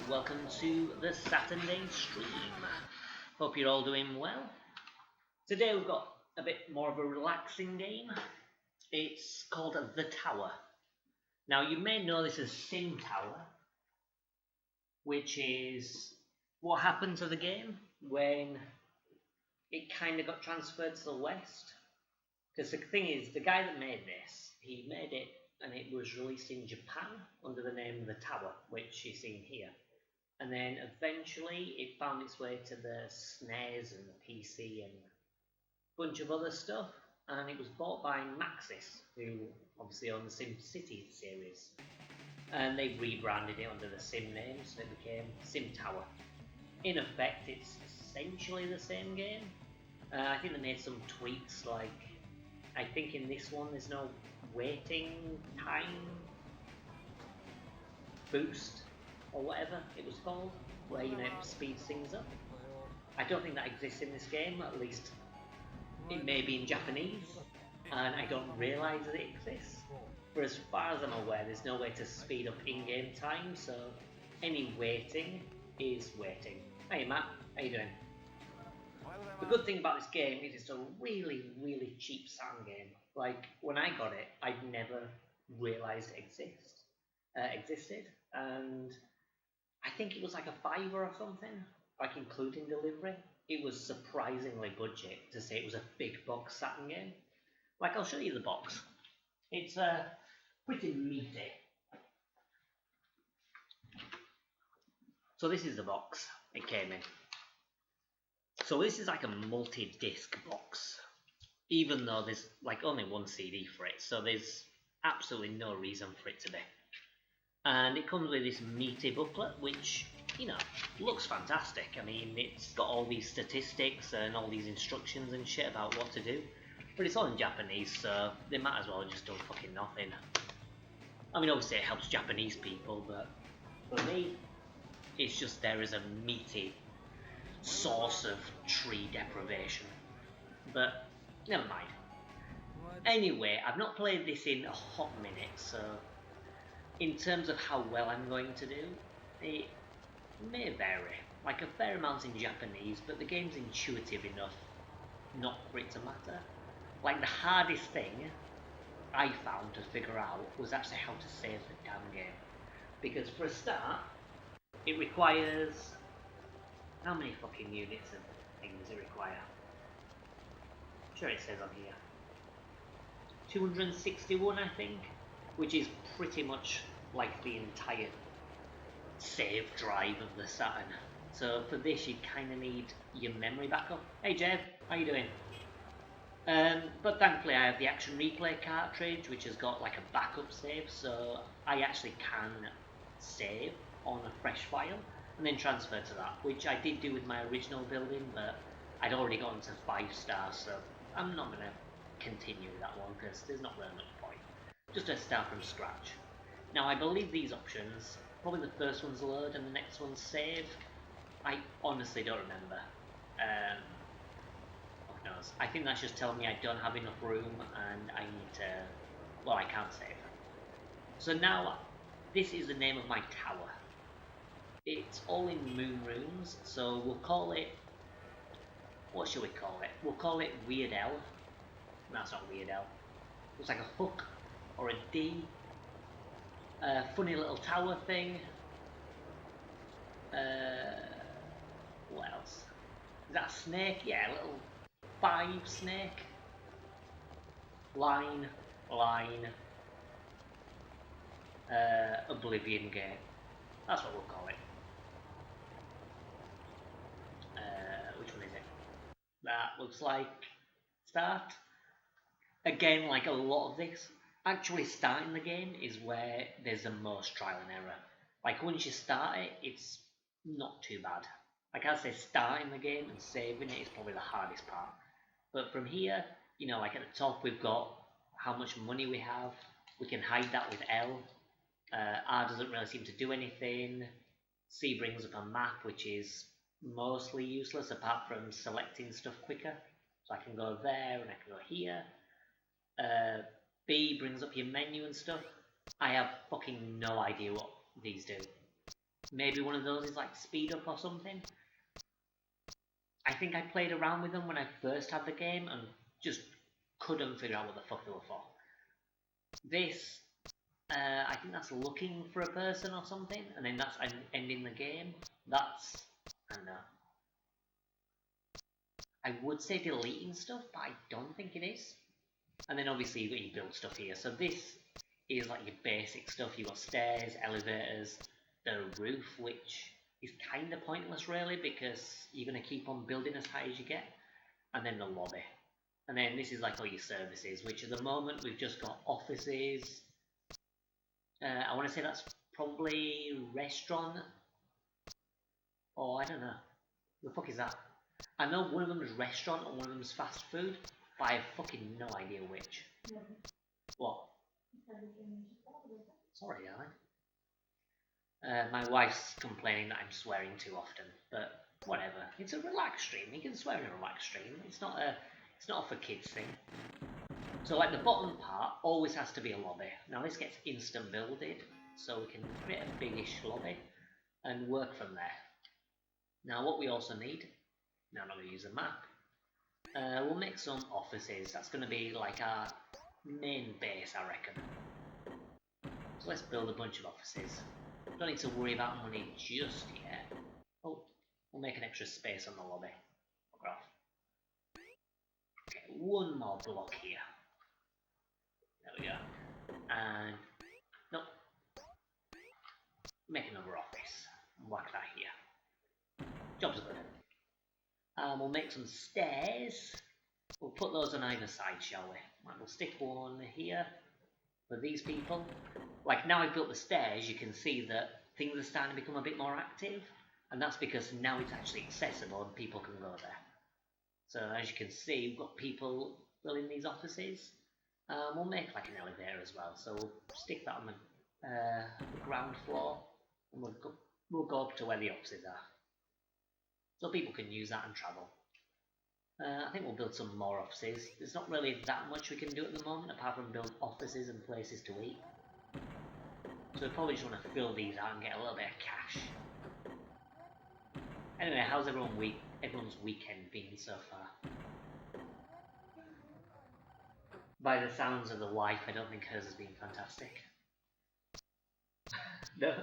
welcome to the Saturnday stream. Hope you're all doing well. Today we've got a bit more of a relaxing game. It's called The Tower. Now you may know this as Sim Tower, which is what happened to the game when it kind of got transferred to the West. Because the thing is, the guy that made this, he made it and it was released in Japan under the name The Tower, which you see here. And then eventually it found its way to the SNES and the PC and a bunch of other stuff. And it was bought by Maxis, who obviously own the SimCity series. And they rebranded it under the Sim name, so it became Sim Tower. In effect, it's essentially the same game. I think they made some tweaks, like I think in this one there's no waiting time boost or whatever it was called, where it speeds things up. I don't think that exists in this game, at least it may be in Japanese, and I don't realise that it exists. But as far as I'm aware, there's no way to speed up in-game time, so any waiting is waiting. Hey Matt, how you doing? The good thing about this game is it's a really, really cheap Saturn game. Like, when I got it, I'd never realised it existed, and I think it was like a $5 or something, like including delivery. It was surprisingly budget to say it was a big box Saturn game. Like, I'll show you the box. It's pretty meaty. So this is the box it came in. So this is like a multi-disc box, even though there's like only one CD for it, so there's absolutely no reason for it to be. And it comes with this meaty booklet, which, looks fantastic. I mean, it's got all these statistics and all these instructions and shit about what to do, but it's all in Japanese, so they might as well have just done fucking nothing. I mean, obviously it helps Japanese people, but for me, it's just there as a meaty source of tree deprivation. But never mind. Anyway, I've not played this in a hot minute, so in terms of how well I'm going to do, it may vary. Like a fair amount in Japanese, but the game's intuitive enough not for it to matter. Like the hardest thing I found to figure out was actually how to save the damn game. Because for a start, it requires... How many fucking units of things does it require? I'm sure it says on here. 261, I think, which is pretty much like the entire save drive of the Saturn. So for this, you kind of need your memory backup. Hey Jeff, how you doing? But thankfully I have the Action Replay cartridge, which has got like a backup save, so I actually can save on a fresh file and then transfer to that, which I did do with my original building, but I'd already gotten to 5-star, so I'm not going to continue with that one because there's not really much point. Just a start from scratch. Now I believe these options, probably the first one's load and the next one's save. I honestly don't remember. Who knows? I think that's just telling me I don't have enough room and I need to... Well, I can't save. So now, this is the name of my tower. It's all in moon runes, so we'll call it... What should we call it? We'll call it Weird L. That's not Weird L. Looks like a hook or a D. Funny little tower thing. What else? Is that a snake? Yeah, a little 5 snake. Line. Oblivion Gate. That's what we'll call it. Which one is it? That looks like start. Again, like a lot of this, actually starting the game is where there's the most trial and error. Like once you start it, it's not too bad. Like I say, starting the game and saving it is probably the hardest part. But from here, like at the top we've got how much money we have. We can hide that with L. R doesn't really seem to do anything. C brings up a map, which is mostly useless apart from selecting stuff quicker. So I can go there and I can go here. B brings up your menu and stuff. I have fucking no idea what these do. Maybe one of those is like speed up or something. I think I played around with them when I first had the game and just couldn't figure out what the fuck they were for. This, I think that's looking for a person or something, and then that's ending the game. That's, I don't know. I would say deleting stuff, but I don't think it is. And then obviously you've got your build stuff here. So this is like your basic stuff. You've got stairs, elevators, the roof, which is kind of pointless really because you're going to keep on building as high as you get. And then the lobby. And then this is like all your services, which at the moment we've just got offices. I want to say that's probably restaurant. Or I don't know. The fuck is that? I know one of them is restaurant and one of them is fast food, but I have fucking no idea which. What? Sorry, Alan. My wife's complaining that I'm swearing too often, but whatever. It's a relaxed stream. You can swear in a relaxed stream. It's not a for kids thing. So like the bottom part always has to be a lobby. Now this gets instant builded, so we can create a biggish lobby and work from there. Now what we also need, now I'm not going to use a map, we'll make some offices. That's going to be like our main base, I reckon. So let's build a bunch of offices. Don't need to worry about money just yet. Oh, we'll make an extra space on the lobby. Fuck off. Okay, one more block here. There we go. And nope. Make another office. Whack that here. Job's good. We'll make some stairs. We'll put those on either side, shall we? Right, we'll stick one here for these people. Like now I've built the stairs, you can see that things are starting to become a bit more active, and that's because now it's actually accessible and people can go there. So as you can see, we've got people filling these offices. We'll make like an elevator as well, so we'll stick that on the ground floor, and we'll go up to where the offices are, so people can use that and travel. I think we'll build some more offices. There's not really that much we can do at the moment, apart from build offices and places to eat. So we probably just want to fill these out and get a little bit of cash. Anyway, how's everyone's weekend been so far? By the sounds of the wife, I don't think hers has been fantastic. No?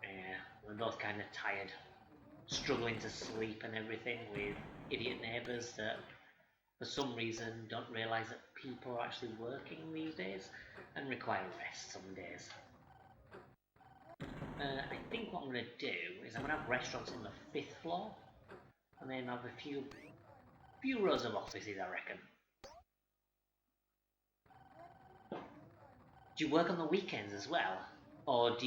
Yeah, we're both kind of tired. Struggling to sleep and everything with idiot neighbours that for some reason don't realise that people are actually working these days and require rest some days. I think what I'm going to do is I'm going to have restaurants on the 5th floor and then have a few rows of offices, I reckon. Do you work on the weekends as well? Or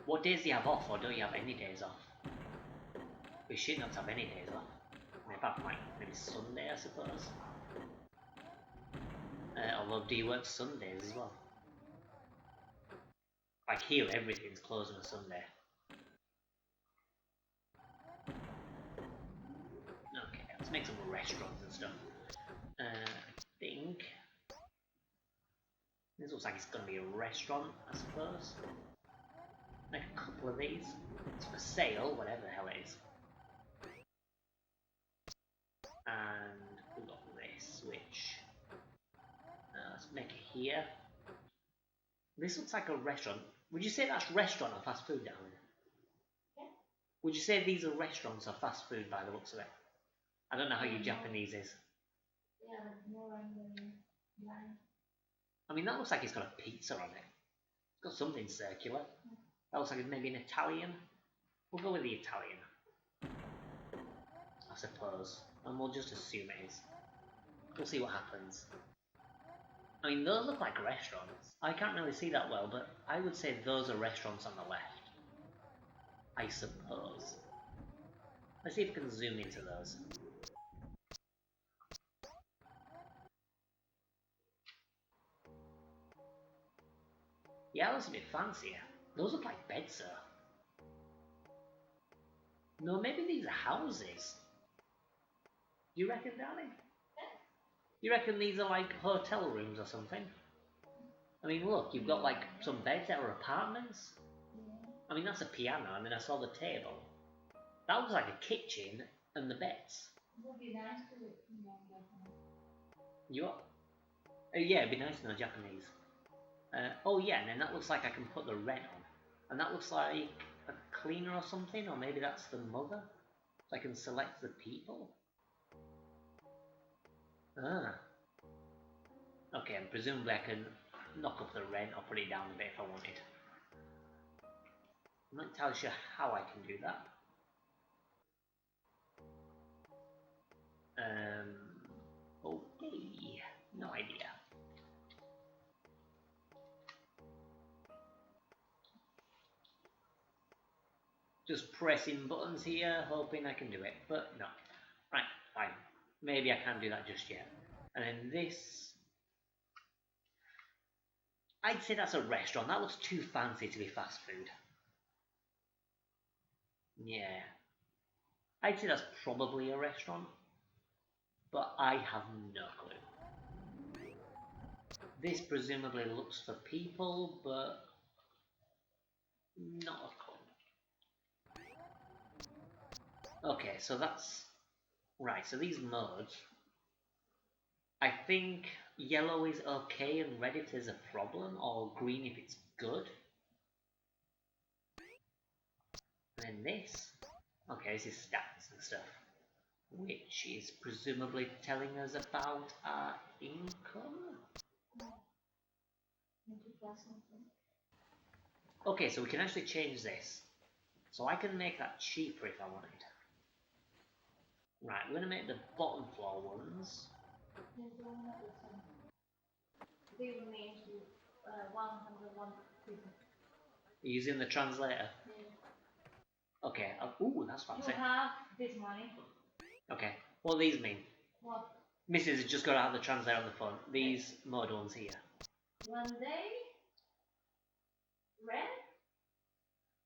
what days do you have off, or don't you have any days off? We should not have any days off. Apart from like maybe Sunday, I suppose. Although do you work Sundays as well? Like here, everything's closed on a Sunday. Okay, let's make some restaurants and stuff. I think this looks like it's going to be a restaurant, I suppose. Make a couple of these. It's for sale, whatever the hell it is. And we've got this, which let's make it here. This looks like a restaurant. Would you say that's restaurant or fast food, darling? Yeah. Would you say these are restaurants or fast food by the looks of it? I don't know how your Japanese is. Yeah, more on the line. I mean, that looks like it's got a pizza on it. It's got something circular. That looks like it's maybe an Italian. We'll go with the Italian, I suppose. And we'll just assume it is. We'll see what happens. I mean, those look like restaurants. I can't really see that well, but I would say those are restaurants on the left. I suppose. Let's see if we can zoom into those. Yeah, those are a bit fancier. Those look like beds, sir. No, maybe these are houses. You reckon, darling? You reckon these are like hotel rooms or something? I mean, look, you've got like some beds that are apartments. I mean, that's a piano, and then I saw the table. That looks like a kitchen and the beds. It would be nice to know Japanese. You what? Yeah, it'd be nice to know Japanese. Oh yeah, and then that looks like I can put the rent on. And that looks like a cleaner or something, or maybe that's the mother. So I can select the people. Ah. Okay, and presumably I can knock up the rent or put it down a bit if I wanted. I'm not entirely sure how I can do that. Okay, no idea. Just pressing buttons here, hoping I can do it, but no. Right, fine. Maybe I can't do that just yet. And then this... I'd say that's a restaurant. That looks too fancy to be fast food. Yeah. I'd say that's probably a restaurant, but I have no clue. This presumably looks for people, but not a clue. Okay, so that's... Right, so these modes... I think yellow is okay and red if there's a problem, or green if it's good. And then this... Okay, this is stats and stuff, which is presumably telling us about our income. Okay, so we can actually change this. So I can make that cheaper if I wanted. Right, we're going to make the bottom floor ones. Using the translator. Okay. Ooh, that's fancy. You have this money. Okay. What do these mean? What? Mrs. has just got to have the translator on the phone. These mode ones here. 1 day, red,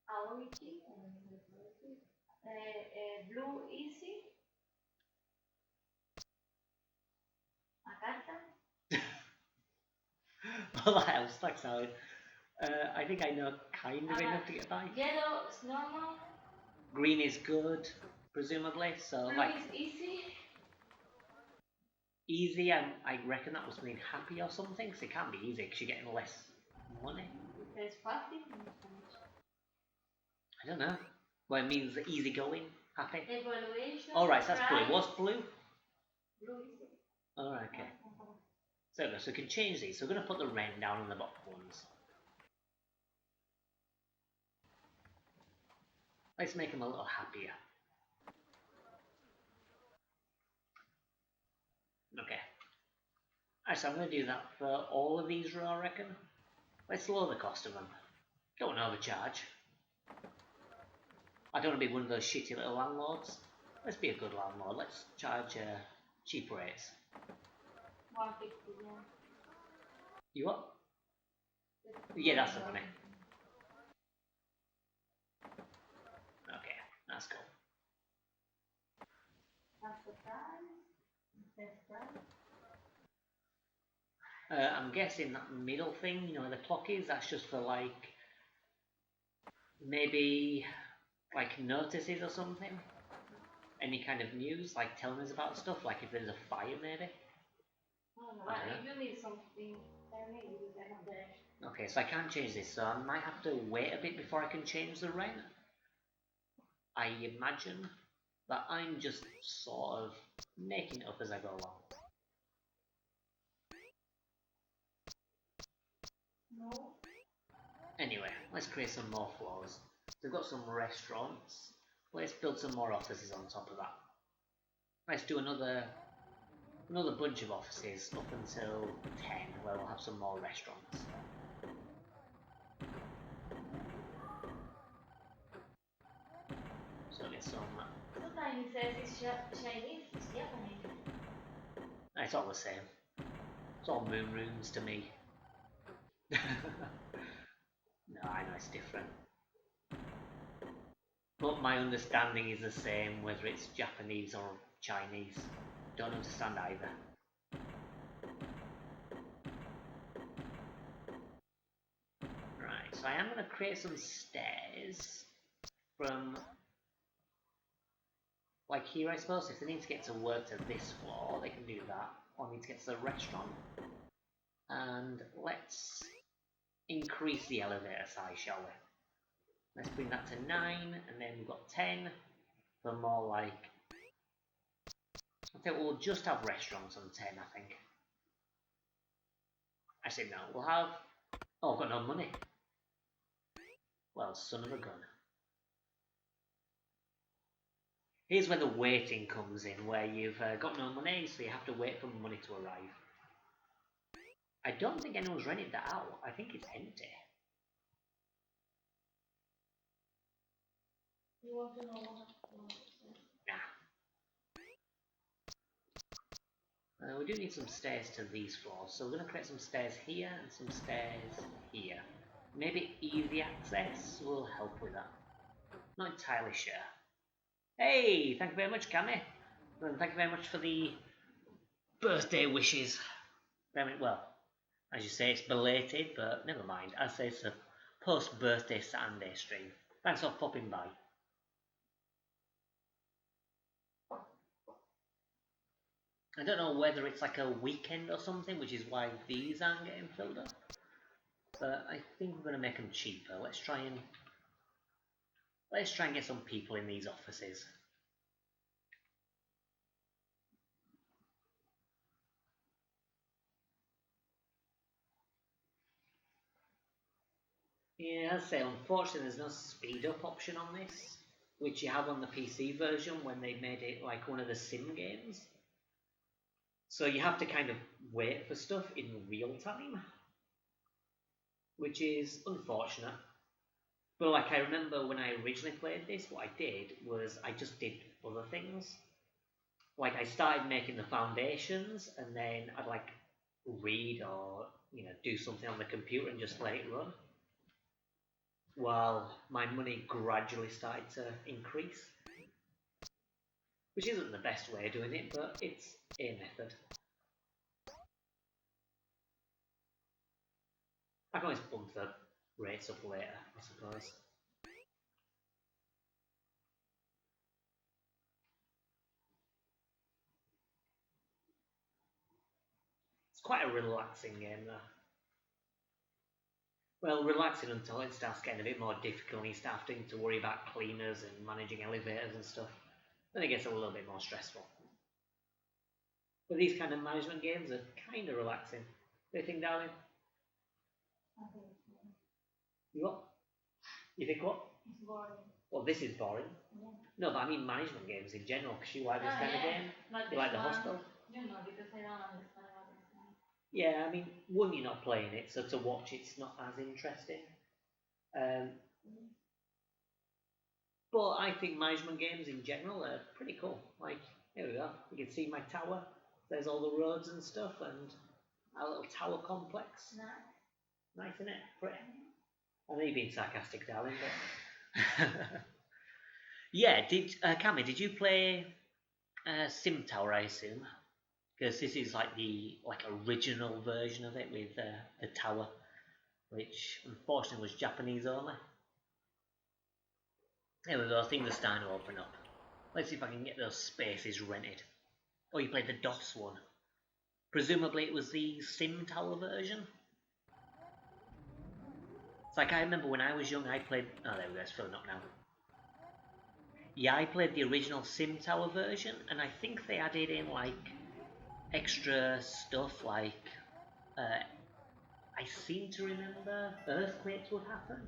hourly, blue easy, a carta. What else? Thanks, Howard. I think I know kind of enough to get by. Yellow is normal. Green is good, presumably. So Blue like is easy. easy, I reckon that must mean happy or something. Because it can't be easy because you're getting less money. There's fácil. I don't know. Well, it means easy going, happy. Evaluation. Alright, so that's blue. What's blue? Blue easy. Alright, okay. So we can change these. So we're going to put the red down on the bottom ones. Let's make them a little happier. Okay. Alright, so I'm going to do that for all of these, I reckon. Let's lower the cost of them. Don't overcharge. I don't want to be one of those shitty little landlords. Let's be a good landlord. Let's charge cheap rates. 150, yeah. You what? Yeah, that's the money. Okay, that's cool. That's the price. That's price. I'm guessing that middle thing, you know, where the clock is, that's just for like maybe like notices or something. Any kind of news, like telling us about stuff, like if there's a fire maybe. If you need something, tell me, you can have that. Okay, so I can't change this, so I might have to wait a bit before I can change the rent. I imagine that I'm just sort of making it up as I go along. No. Anyway, let's create some more floors. We've got some restaurants. Let's build some more offices on top of that. Let's do another bunch of offices up until 10, where we'll have some more restaurants. So get some... Sometimes it says it's Chinese, it's Japanese. It's all the same. It's all moon rooms to me. No, I know it's different. But my understanding is the same, whether it's Japanese or Chinese. Don't understand either. Right. So I am going to create some stairs from, like here I suppose. If they need to get to work to this floor, they can do that. Or need to get to the restaurant. And let's increase the elevator size, shall we? Let's bring that to 9, and then we've got 10 for more like... I think we'll just have restaurants on 10, I think. Actually, no, we'll have... Oh, I've got no money. Well, son of a gun. Here's where the waiting comes in, where you've got no money, so you have to wait for money to arrive. I don't think anyone's rented that out. I think it's empty. You want to know what Nah. We do need some stairs to these floors, so we're going to create some stairs here and some stairs here. Maybe easy access will help with that. Not entirely sure. Hey, thank you very much, Cammy. And thank you very much for the birthday wishes. Well, as you say, it's belated, but never mind. I'd say it's a post-birthday Saturday stream. Thanks for popping by. I don't know whether it's like a weekend or something, which is why these aren't getting filled up. But I think we're going to make them cheaper. Let's try and get some people in these offices. Yeah, I'd say unfortunately there's no speed up option on this, which you have on the PC version when they made it like one of the sim games. So you have to kind of wait for stuff in real time, which is unfortunate. But like I remember when I originally played this, what I did was I just did other things. Like I started making the foundations, and then I'd like read or do something on the computer and just let it run. While my money gradually started to increase. Which isn't the best way of doing it, but it's a method. I can always bump the rates up later, I suppose. It's quite a relaxing game though. Well, relaxing until it starts getting a bit more difficult and you start having to worry about cleaners and managing elevators and stuff. Then it gets a little bit more stressful. But these kind of management games are kind of relaxing. What do you think, darling? I think it's boring. You what? You think what? It's boring. Well, this is boring. Yeah. No, but I mean management games in general, because you like this kind of game. You like the hospital? No, because I don't understand what it's saying. Yeah, I mean, one, you're not playing it, so to watch it's not as interesting. But I think management games in general are pretty cool. Like, here we go. You can see my tower. There's all the roads and stuff, and our little tower complex. Nice, isn't it? Pretty. I know you're being sarcastic, darling, but... Yeah, Cammy, did you play Sim Tower, I assume? Because this is like the original version of it with the tower, which unfortunately was Japanese only. There we go, things are starting to open up. Let's see if I can get those spaces rented. Oh, you played the DOS one. Presumably it was the Sim Tower version? It's like I remember when I was young I played... Oh, there we go, it's filling up now. Yeah, I played the original Sim Tower version, and I think they added in like extra stuff like... I seem to remember earthquakes would happen.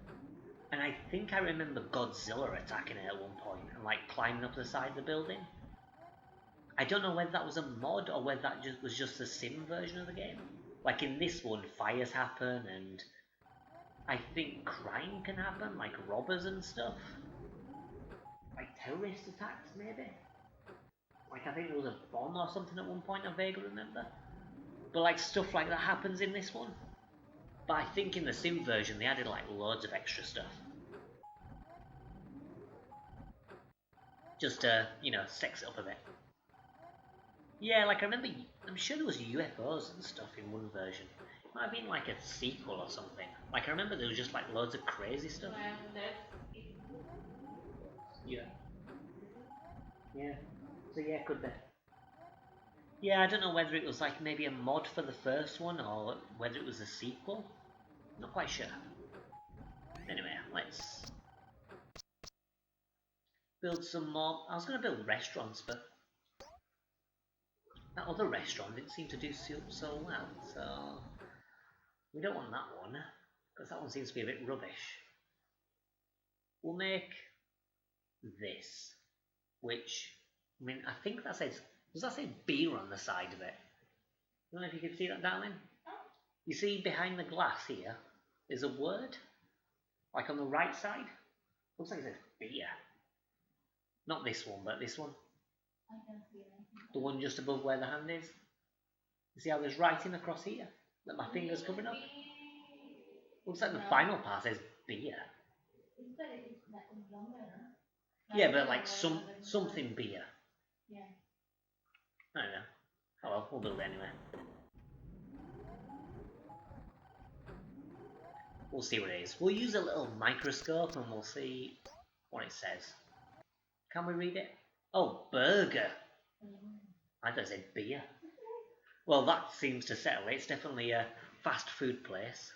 And I think I remember Godzilla attacking it at one point and like climbing up the side of the building. I don't know whether that was a mod or whether that was just the sim version of the game. Like in this one, fires happen and I think crime can happen, like robbers and stuff. Like terrorist attacks, maybe? Like I think there was a bomb or something at one point, I vaguely remember. But like stuff like that happens in this one. But I think in the sim version they added like loads of extra stuff. Just to, sex it up a bit. Yeah, like I remember, I'm sure there was UFOs and stuff in one version. Might have been like a sequel or something. Like I remember there was just like loads of crazy stuff. Yeah. Yeah. So yeah, could be. Yeah, I don't know whether it was like maybe a mod for the first one or whether it was a sequel. Not quite sure. Anyway, let's build some more. I was going to build restaurants, but that other restaurant didn't seem to do so well, so we don't want that one, because that one seems to be a bit rubbish. We'll make this, which, I mean, I think that says, does that say beer on the side of it? I don't know if you can see that, darling. You see behind the glass here, there's a word, like on the right side. Looks like it says beer. Not this one, but this one. I can see it. The one just above where the hand is. You see how there's writing across here that my finger's covering up? Looks like the final part says beer. Yeah, but like something beer. Yeah. I don't know. Oh well, we'll build it anyway. We'll see what it is. We'll use a little microscope and we'll see what it says. Can we read it? Oh, burger. I thought it said beer. Well, that seems to settle it. It's definitely a fast food place.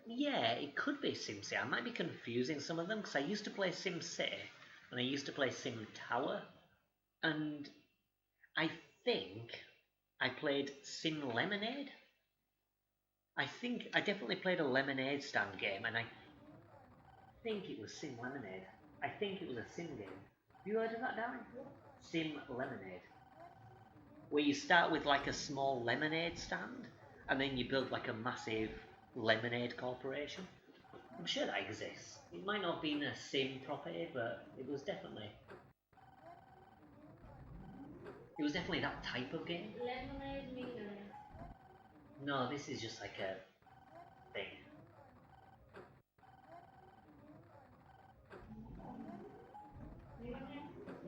Yeah, it could be SimCity. I might be confusing some of them because I used to play SimCity and I used to play Sim Tower, and I think I played Sim Lemonade. I think I definitely played a lemonade stand game, and I think it was Sim Lemonade. I think it was a sim game. Have you heard of that, Darren? Sim Lemonade. Where you start with like a small lemonade stand, and then you build like a massive lemonade corporation. I'm sure that exists. It might not have been a sim property, but it was definitely that type of game. Lemonade millionaire. No, this is just like a thing.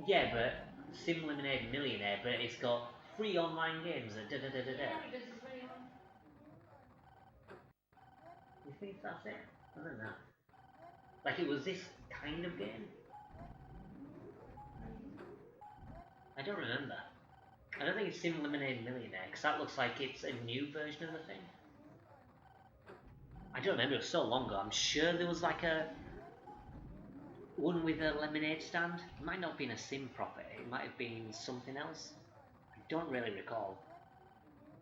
Yeah, but Sim Lemonade Millionaire, but it's got free online games and da-da-da-da-da. Yeah, because it's very on. You think that's it? I don't know. Like it was this kind of game? I don't remember. I don't think it's Sim Lemonade Millionaire, because that looks like it's a new version of the thing. I don't remember, it was so long ago. I'm sure there was like a one with a lemonade stand. It might not have been a sim property, it might have been something else. I don't really recall.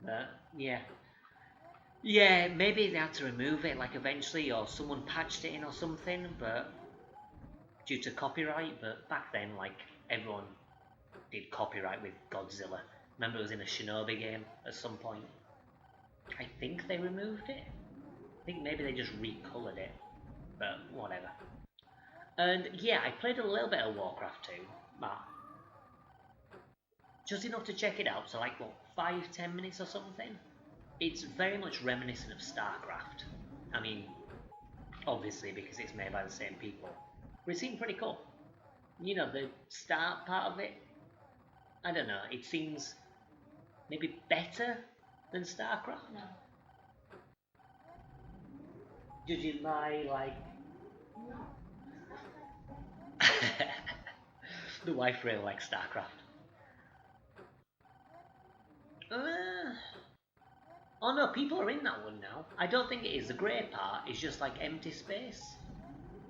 But yeah. Yeah, maybe they had to remove it like eventually, or someone patched it in or something, but due to copyright. But back then, like, everyone did copyright with Godzilla. Remember it was in a Shinobi game at some point. I think they removed it. I think maybe they just recolored it, but whatever. And yeah, I played a little bit of Warcraft 2, but just enough to check it out, so like what, 5-10 minutes or something? It's very much reminiscent of StarCraft. I mean, obviously because it's made by the same people. But it seemed pretty cool. You know, the start part of it, I don't know, it seems maybe better than StarCraft. No. Judging by, like... No. The wife really likes StarCraft. Oh no, people are in that one now. I don't think it is. The grey part is just like empty space.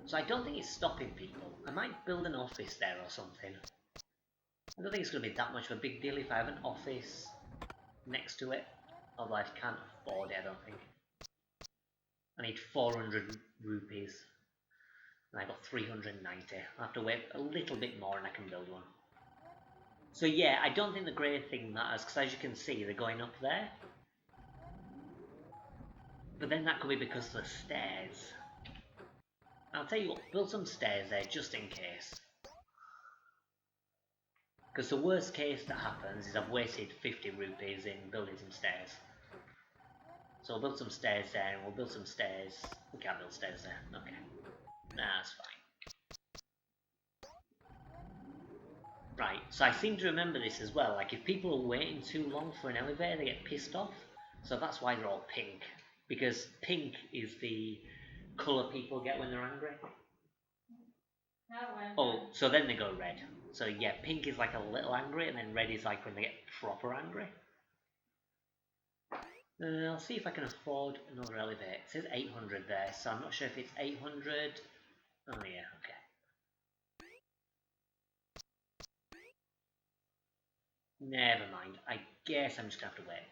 So I don't think it's stopping people. I might build an office there or something. I don't think it's going to be that much of a big deal if I have an office next to it. Although I can't afford it, I don't think. I need 400 rupees. And I got 390. I'll have to wait a little bit more and I can build one. So yeah, I don't think the grey thing matters, because as you can see, they're going up there. But then that could be because of the stairs. I'll tell you what, build some stairs there just in case. Because the worst case that happens is I've wasted 50 rupees in building some stairs. So we'll build some stairs there, and we'll build some stairs. We can't build stairs there. Okay. Nah, that's fine. Right, so I seem to remember this as well. Like, if people are waiting too long for an elevator, they get pissed off. So that's why they're all pink. Because pink is the colour people get when they're angry. Oh, so then they go red. So yeah, pink is like a little angry, and then red is like when they get proper angry. I'll see if I can afford another elevator. It says 800 there, so I'm not sure if it's 800. Oh yeah, okay. Never mind. I guess I'm just gonna have to wait.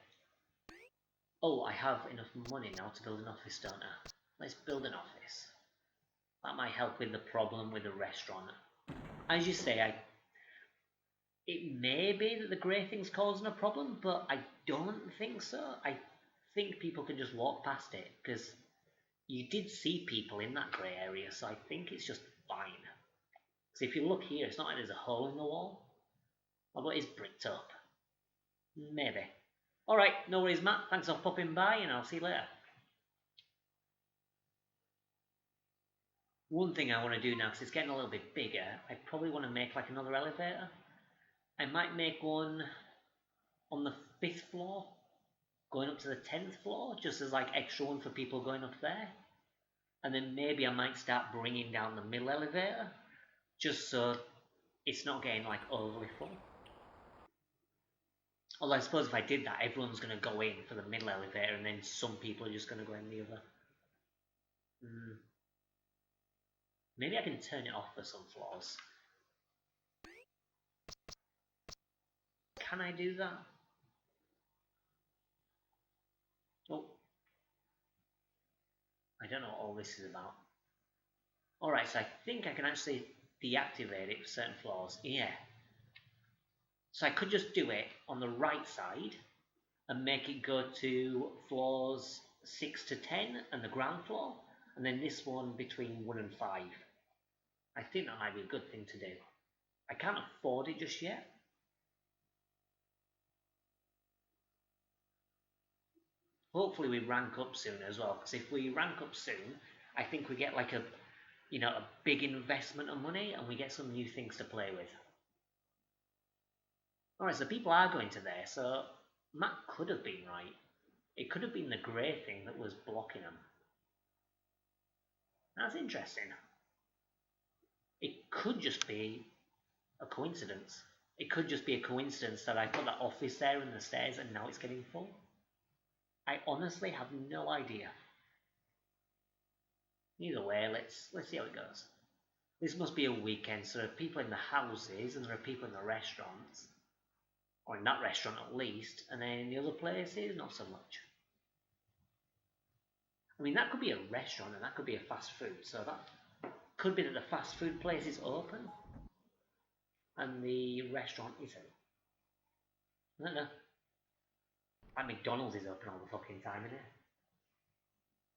Oh, I have enough money now to build an office, don't I? Let's build an office. That might help with the problem with the restaurant. As you say, it may be that the grey thing's causing a problem, but I don't think so. I think people can just walk past it, because you did see people in that grey area, so I think it's just fine. Because if you look here, it's not like there's a hole in the wall. Although it is bricked up. Maybe. Alright, no worries, Matt. Thanks for popping by, and I'll see you later. One thing I want to do now, because it's getting a little bit bigger, I probably want to make like another elevator. I might make one on the 5th floor, going up to the 10th floor, just as like extra one for people going up there. And then maybe I might start bringing down the middle elevator, just so it's not getting like overly full. Although I suppose if I did that, everyone's going to go in for the middle elevator, and then some people are just going to go in the other. Maybe I can turn it off for some floors. Can I do that? Oh. I don't know what all this is about. Alright, so I think I can actually deactivate it for certain floors. Yeah. So I could just do it on the right side and make it go to floors 6 to 10 and the ground floor, and then this one between 1 and 5. I think that might be a good thing to do. I can't afford it just yet. Hopefully we rank up soon as well, because if we rank up soon, I think we get like a big investment of money, and we get some new things to play with. Alright, so people are going to there, so Matt could have been right. It could have been the grey thing that was blocking them. That's interesting. It could just be a coincidence. It could just be a coincidence that I put that office there in the stairs and now it's getting full. I honestly have no idea. Either way, let's see how it goes. This must be a weekend, so there are people in the houses and there are people in the restaurants. Or in that restaurant at least, and then in the other places, not so much. I mean, that could be a restaurant and that could be a fast food, so that could be that the fast food place is open and the restaurant isn't. I don't know. Like McDonald's is open all the fucking time, isn't it?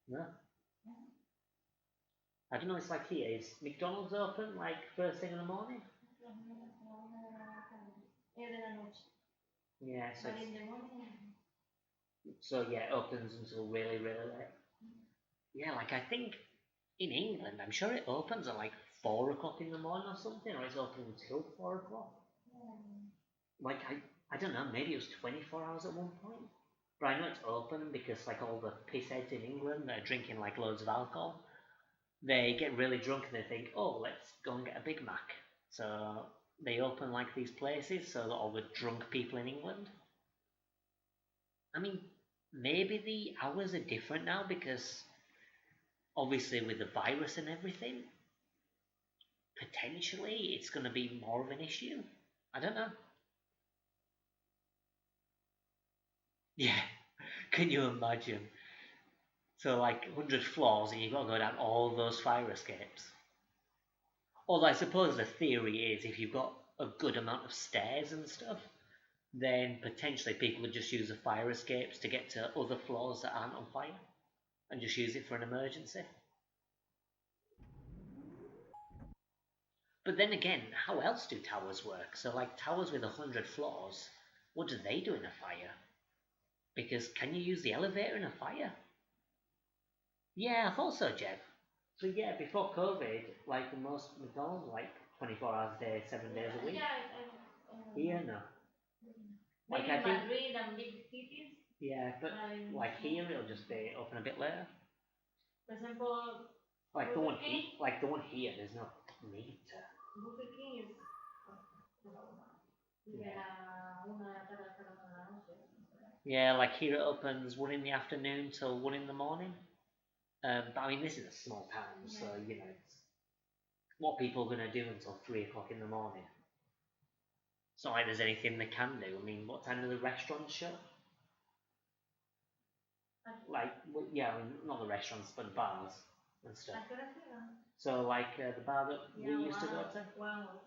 No? I don't know, it's like here, is McDonald's open like first thing in the morning? Yeah, so yeah, it opens until really, really late. Yeah, like I think in England, I'm sure it opens at like 4 o'clock in the morning or something, or it's open until 4 o'clock. Like, I don't know, maybe it was 24 hours at one point. But I know it's open because like all the pissheads in England that are drinking like loads of alcohol, they get really drunk and they think, oh, let's go and get a Big Mac. So they open like these places so that all the drunk people in England. I mean, maybe the hours are different now because obviously with the virus and everything, potentially it's going to be more of an issue. I don't know. Yeah, can you imagine? So like 100 floors and you've got to go down all those fire escapes. Although I suppose the theory is if you've got a good amount of stairs and stuff, then potentially people would just use the fire escapes to get to other floors that aren't on fire and just use it for an emergency. But then again, how else do towers work? So like towers with 100 floors, what do they do in a fire? Because can you use the elevator in a fire? Yeah, I thought so, Jeb. So yeah, before COVID, like most McDonald's, like 24 hours a day, 7 days a week. Yeah, Here, no. Like Maybe I think, Madrid and big cities. yeah, but like here it'll just be open a bit later. For example, Like the Burger one here, King? like the one here, there's no need to. Burger King is una de la tarde hasta la 1 de la noche. Yeah, like here it opens 1 in the afternoon till 1 in the morning. But I mean, this is a small town, so you know, it's what people are gonna do until 3 o'clock in the morning. It's not like there's anything they can do. I mean, what time do the restaurants shut? Like, well, yeah, I mean, not the restaurants, but bars and stuff. So, like the bar that we used to go to. Well,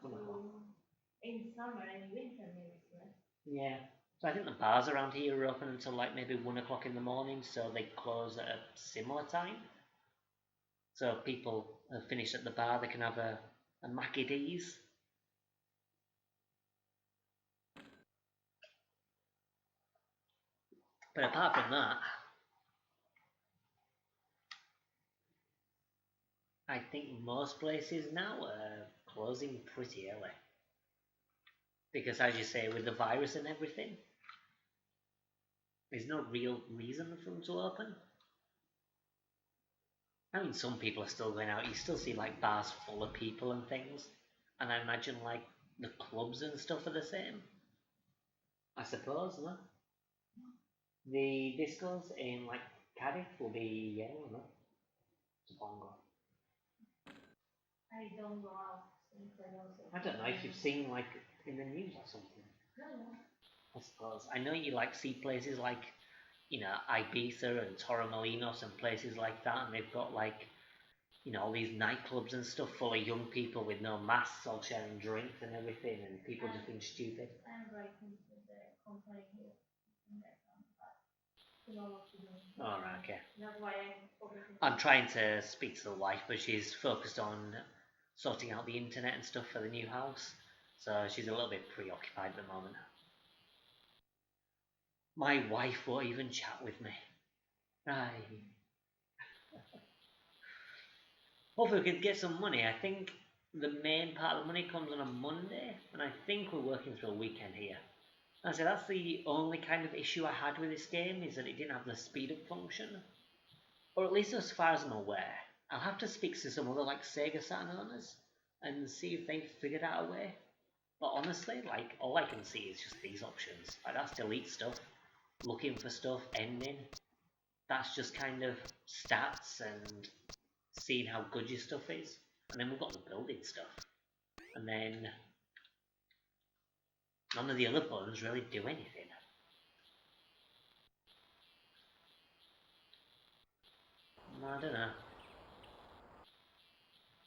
in summer and winter, maybe. Yeah. So I think the bars around here are open until like maybe 1 o'clock in the morning, so they close at a similar time. So people have finished at the bar, they can have a Mackie D's. But apart from that, I think most places now are closing pretty early. Because as you say, with the virus and everything, there's no real reason for them to open. I mean, some people are still going out. You still see like bars full of people and things. And I imagine like the clubs and stuff are the same. I suppose, no? The discos in like Cardiff will be yellow, no? Bongo. I don't go out. I don't know if you've seen like in the news or something. I suppose. I know you like see places like, you know, Ibiza and Torremolinos and places like that, and they've got like, you know, all these nightclubs and stuff full of young people with no masks, all sharing drinks and everything, and people just being stupid. I'm writing to the company here. Alright, okay. That's why I'm trying to speak to the wife, but she's focused on sorting out the internet and stuff for the new house, so she's a little bit preoccupied at the moment. My wife won't even chat with me. Hopefully we can get some money. I think the main part of the money comes on a Monday, and I think we're working through a weekend here. And so that's the only kind of issue I had with this game, is that it didn't have the speed up function. Or at least as far as I'm aware. I'll have to speak to some other like Sega Saturn owners and see if they've figured out a way. But honestly, like, all I can see is just these options. Like, that's delete stuff, looking for stuff, ending. That's just kind of stats and seeing how good your stuff is. And then we've got the building stuff. And then none of the other buttons really do anything. I don't know.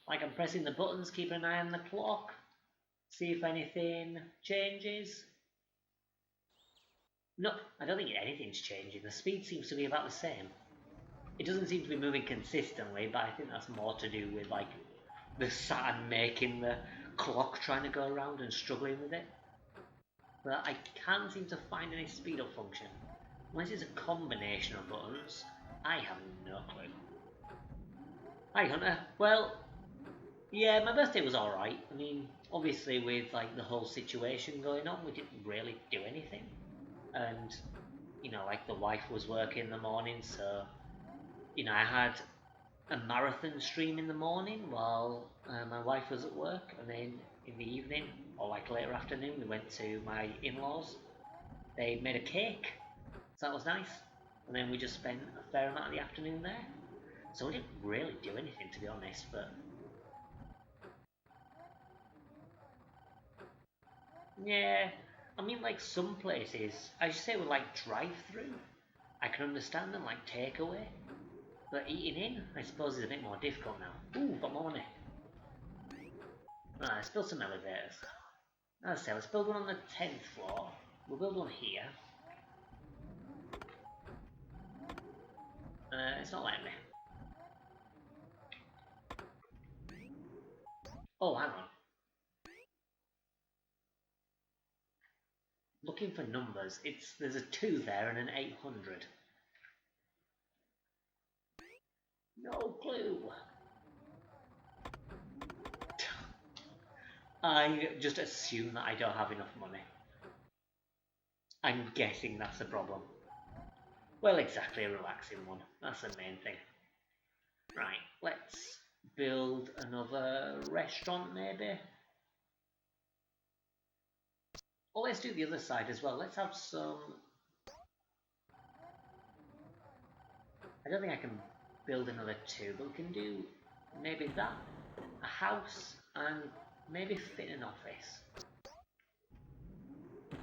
Like, I'm pressing the buttons, keeping an eye on the clock, see if anything changes. No, I don't think anything's changing. The speed seems to be about the same. It doesn't seem to be moving consistently, but I think that's more to do with, like, the Saturn making the clock trying to go around and struggling with it. But I can't seem to find any speed up function. Unless it's a combination of buttons, I have no clue. Hi Hunter. Well, yeah, my birthday was alright. I mean, obviously with like the whole situation going on, we didn't really do anything. And, you know, like the wife was working in the morning, so, you know, I had a marathon stream in the morning while my wife was at work, and then in the evening, or like later afternoon, we went to my in-laws. They made a cake, so that was nice. And then we just spent a fair amount of the afternoon there. So we didn't really do anything, to be honest, but yeah, I mean, like some places, I should say with like drive-through, I can understand them, like takeaway. But eating in, I suppose, is a bit more difficult now. Ooh, got more money. Right, let's build some elevators. As I say, let's build one on the 10th floor. We'll build one here. It's not letting me. Oh, hang on. Looking for numbers. There's a 2 there and an 800. No clue. I just assume that I don't have enough money. I'm guessing that's the problem. Well, exactly, a relaxing one. That's the main thing. Right, let's build another restaurant maybe. Or let's do the other side as well. Let's have some... I don't think I can build another two, but we can do maybe that, a house, and maybe fit an office.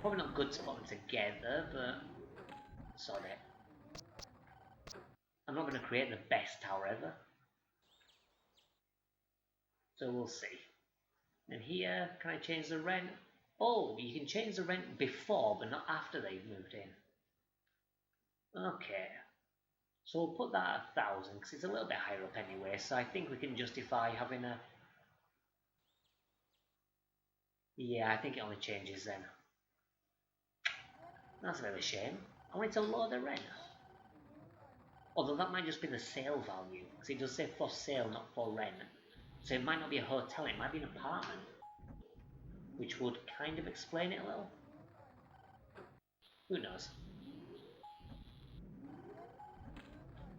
Probably not good to put them together, but sort it. I'm not going to create the best tower ever. So we'll see. And here, can I change the rent? Oh, you can change the rent before, but not after they've moved in. Okay. So we'll put that at 1,000, because it's a little bit higher up anyway, so I think we can justify having a... Yeah, I think it only changes then. That's a bit of a shame. I wanted to lower the rent. Although that might just be the sale value, because it does say for sale, not for rent. So it might not be a hotel, it might be an apartment. Which would kind of explain it a little. Who knows?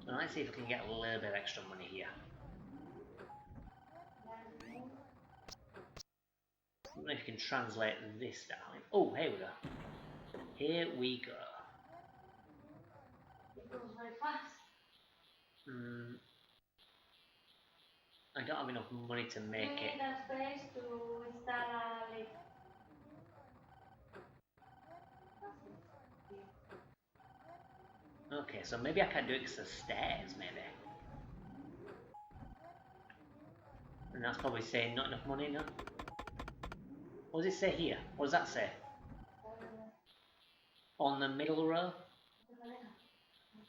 Now let's see if we can get a little bit of extra money here. I don't know if you can translate this down. Oh, here we go. Here we go. It goes very fast. I don't have enough money to make it. You need a space to install a lift. Okay, so maybe I can't do it because of stairs, maybe. And that's probably saying not enough money, no? What does it say here? What does that say? On the middle row?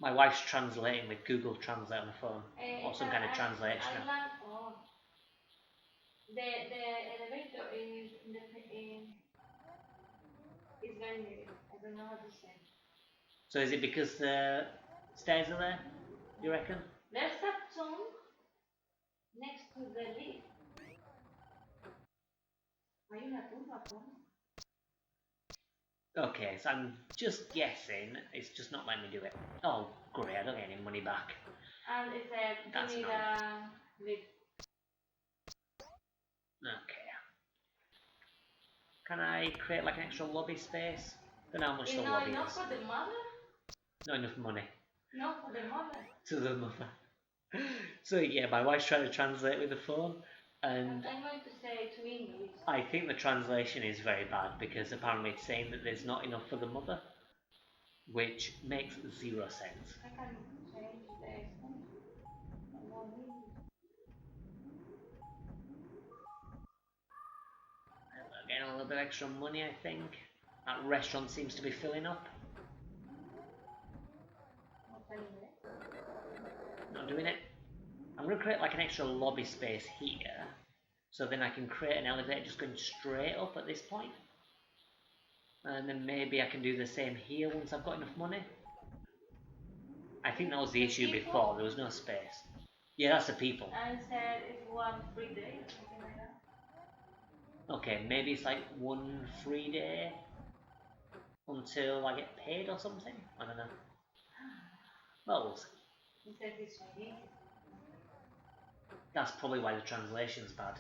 My wife's translating with Google Translate on the phone. Or some kind of translation. Oh. The elevator is very near. I don't know what to say. So is it because the stairs are there, you reckon? There's a tomb next to the lift. Hay una tumba, Okay, so I'm just guessing it's just not letting me do it. Oh, great, I don't get any money back. And it said you need a lift. Okay. Can I create like an extra lobby space? Don't know how much the lobby is. Not for the mother? Not enough money. Not for the mother. To the mother. So yeah, my wife's trying to translate with the phone, and I'm going to say to English. I think the translation is very bad because apparently it's saying that there's not enough for the mother, which makes 0 sense. I can change this. Getting a little bit extra money, I think. That restaurant seems to be filling up. Not doing it. I'm going to create like an extra lobby space here, so then I can create an elevator just going straight up at this point. And then maybe I can do the same here once I've got enough money. I think that was the issue before, there was no space. Yeah, that's the people. And said it's 1 free day or something like that. Okay, maybe it's like 1 free day until I get paid or something? I don't know. Well, we'll see. He said it's Chinese. That's probably why the translation's bad.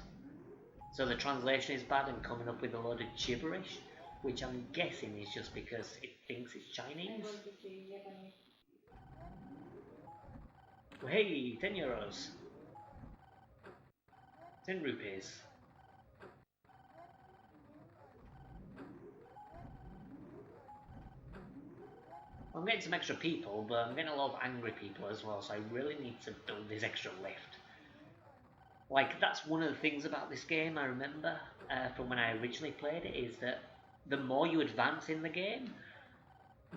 So the translation is bad and coming up with a load of gibberish, which I'm guessing is just because it thinks it's Chinese. I'm going to see Japanese. Well, hey, 10 euros. 10 rupees. I'm getting some extra people, but I'm getting a lot of angry people as well, so I really need to build this extra lift. Like, that's one of the things about this game I remember from when I originally played it, is that the more you advance in the game,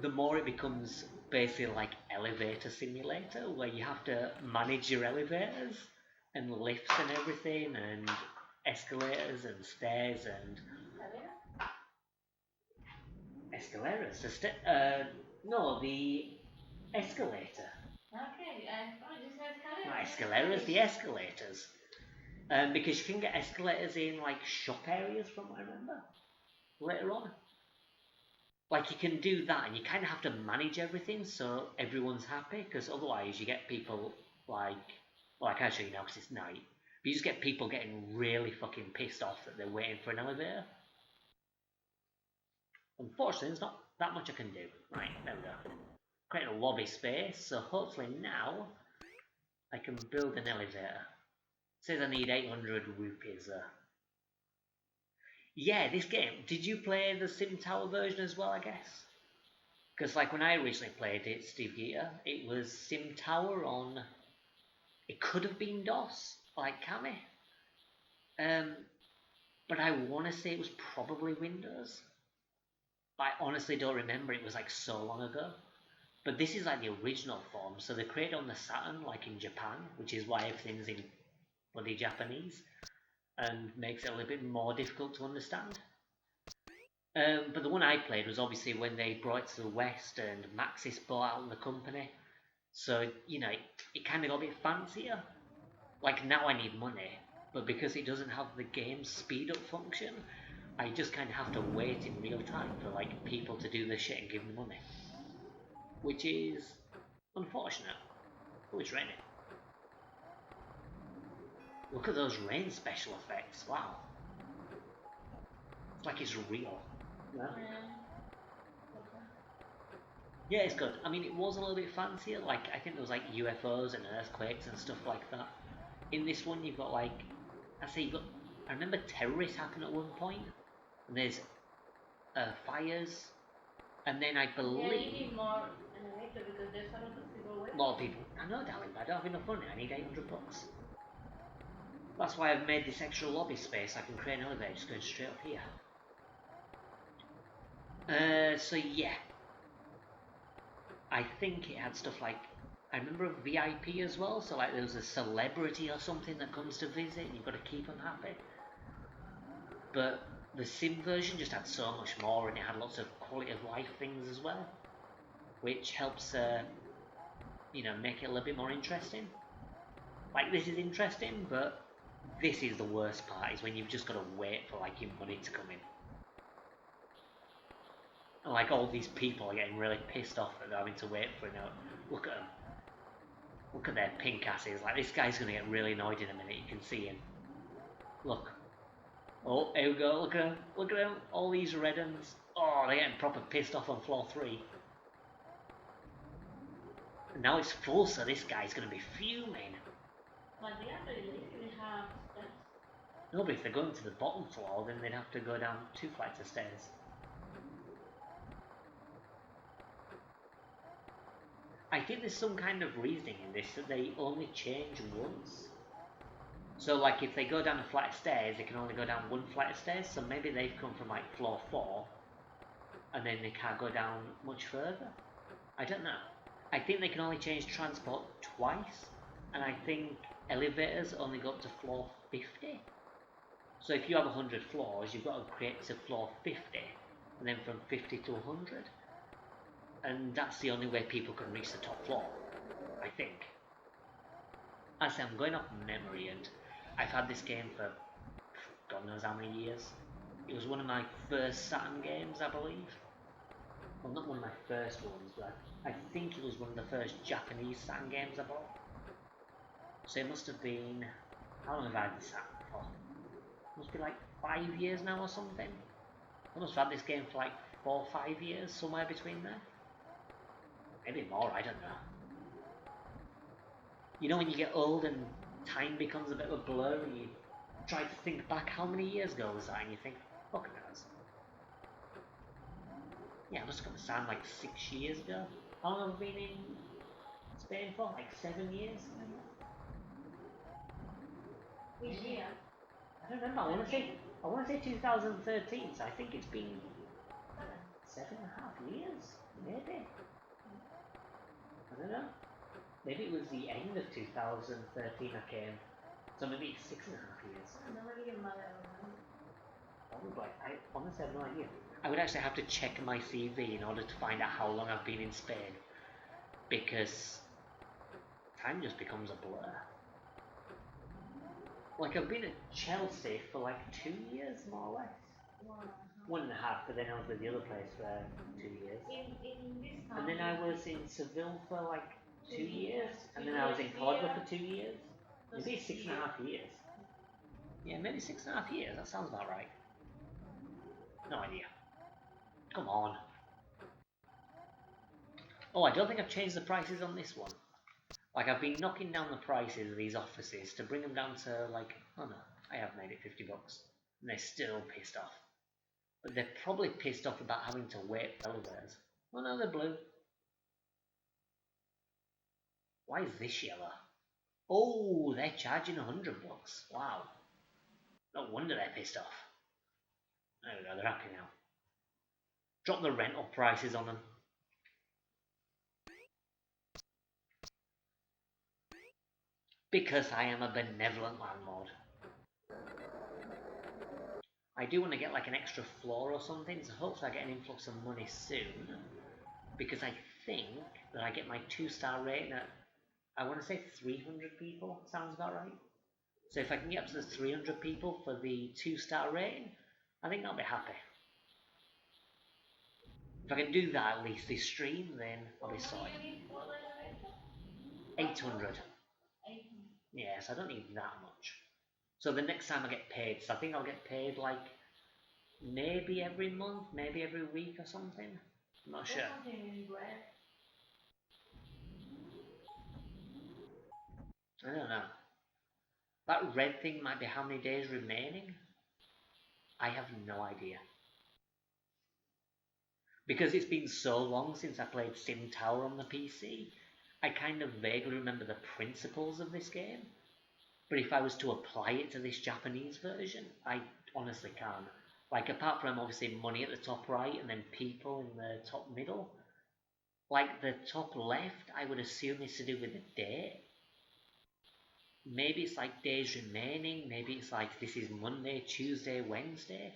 the more it becomes basically like Elevator Simulator, where you have to manage your elevators and lifts and everything, and escalators and stairs and... Escalators? No, the escalator. Okay, I thought you said escalator. Not escalators, the escalators. Because you can get escalators in like shop areas from what I remember later on. Like you can do that, and you kind of have to manage everything so everyone's happy. Because otherwise, you get people well, I can't show you now because it's night. But you just get people getting really fucking pissed off that they're waiting for an elevator. Unfortunately, there's not that much I can do. Right, there we go. Create a lobby space, so hopefully now I can build an elevator. It says I need 800 rupees there. Yeah, this game, did you play the Sim Tower version as well, I guess? Because like when I originally played it, Steve Geeter, it was Sim Tower on, it could have been DOS, like Kami. But I want to say it was probably Windows. I honestly don't remember, it was like so long ago. But this is like the original form, so they created on the Saturn, like in Japan, which is why everything's in bloody Japanese, and makes it a little bit more difficult to understand. But the one I played was obviously when they brought it to the West and Maxis bought out the company. So, you know, it kind of got a bit fancier. Like now I need money, but because it doesn't have the game speed up function, I just kind of have to wait in real time for like people to do the shit and give me money. Which is unfortunate. Oh, it's raining. Look at those rain special effects, wow. It's like it's real. Yeah. Yeah, it's good. I mean, it was a little bit fancier. Like, I think there was like UFOs and earthquakes and stuff like that. In this one, you've got like, I remember terrorists happen at one point, and there's fires, and then I believe. Yeah, you need more animator because there's a lot of people waiting. A lot of people. I know, darling, but I don't have enough money. I need 800 bucks. That's why I've made this extra lobby space. I can create an elevator just going straight up here. So yeah. I think it had stuff like, I remember a VIP as well, so like there was a celebrity or something that comes to visit and you've got to keep them happy. But the Sim version just had so much more, and it had lots of quality of life things as well, which helps, you know, make it a little bit more interesting. Like this is interesting, but this is the worst part, is when you've just got to wait for like your money to come in. And like all these people are getting really pissed off that they're having to wait for it now. Look at them. Look at their pink asses. Like this guy's going to get really annoyed in a minute, you can see him. Look. Oh, here we go, look at him. Look at him. All these red uns. Oh, they're getting proper pissed off on floor 3. And now it's full, so this guy's going to be fuming. But the other usually have steps. No, but if they're going to the bottom floor, then they'd have to go down 2 flights of stairs. I think there's some kind of reasoning in this that they only change once. So like if they go down a flight of stairs, they can only go down 1 flight of stairs, so maybe they've come from like floor 4 and then they can't go down much further. I don't know. I think they can only change transport twice, and I think elevators only go up to floor 50. So if you have 100 floors, you've got to create to floor 50, and then from 50 to 100. And that's the only way people can reach the top floor, I think. As I say, I'm going off memory, and I've had this game for God knows how many years. It was one of my first Saturn games, I believe. Well, not one of my first ones, but I think it was one of the first Japanese Saturn games I bought. So it must have been, how long have I had this Saturn for? It must be like 5 years now or something. I must have had this game for like 4 or 5 years, somewhere between there. Maybe more, I don't know. You know when you get old and time becomes a bit of a blur and you try to think back how many years ago was that and you think, fuck knows. Yeah, it must have come to sound like 6 years ago. How long have I been in Spain for? Like 7 years? Which year? I don't remember, I want to say 2013, so I think it's been 7.5 years, maybe. I don't know. Maybe it was the end of 2013 I came, so maybe it's 6.5 years. I don't really get mad at them. Probably. I honestly have no idea. I would actually have to check my CV in order to find out how long I've been in Spain, because time just becomes a blur. Like I've been at Chelsea for like 2 years, more or less. 1.5, but then I was with the other place for 2 years. In this And then I was in Seville for like 2 years, and then I was in Córdoba for 2 years. Maybe 6.5 years. Yeah, maybe 6.5 years. That sounds about right. No idea. Come on. Oh, I don't think I've changed the prices on this one. Like, I've been knocking down the prices of these offices to bring them down to, like, oh no, I have made it $50. And they're still pissed off. But they're probably pissed off about having to wait for elevators. Oh no, they're blue. Why is this yellow? Oh, they're charging $100. Wow. No wonder they're pissed off. There we go, they're happy now. Drop the rental prices on them. Because I am a benevolent landlord. I do want to get like an extra floor or something, so hopefully I get an influx of money soon. Because I think that I get my 2-star rating at, I want to say 300 people, sounds about right. So if I can get up to the 300 people for the 2-star rating, I think I'll be happy. If I can do that at least this stream, then I'll be sorted. 800. Yes, I don't need that much. So the next time I get paid, so I think I'll get paid like maybe every month, maybe every week or something. I'm not sure. I don't know. That red thing might be how many days remaining? I have no idea. Because it's been so long since I played Sim Tower on the PC, I kind of vaguely remember the principles of this game. But if I was to apply it to this Japanese version, I honestly can't. Like, apart from obviously money at the top right and then people in the top middle, like the top left, I would assume is to do with the date. Maybe it's like days remaining, maybe it's like this is Monday, Tuesday, Wednesday.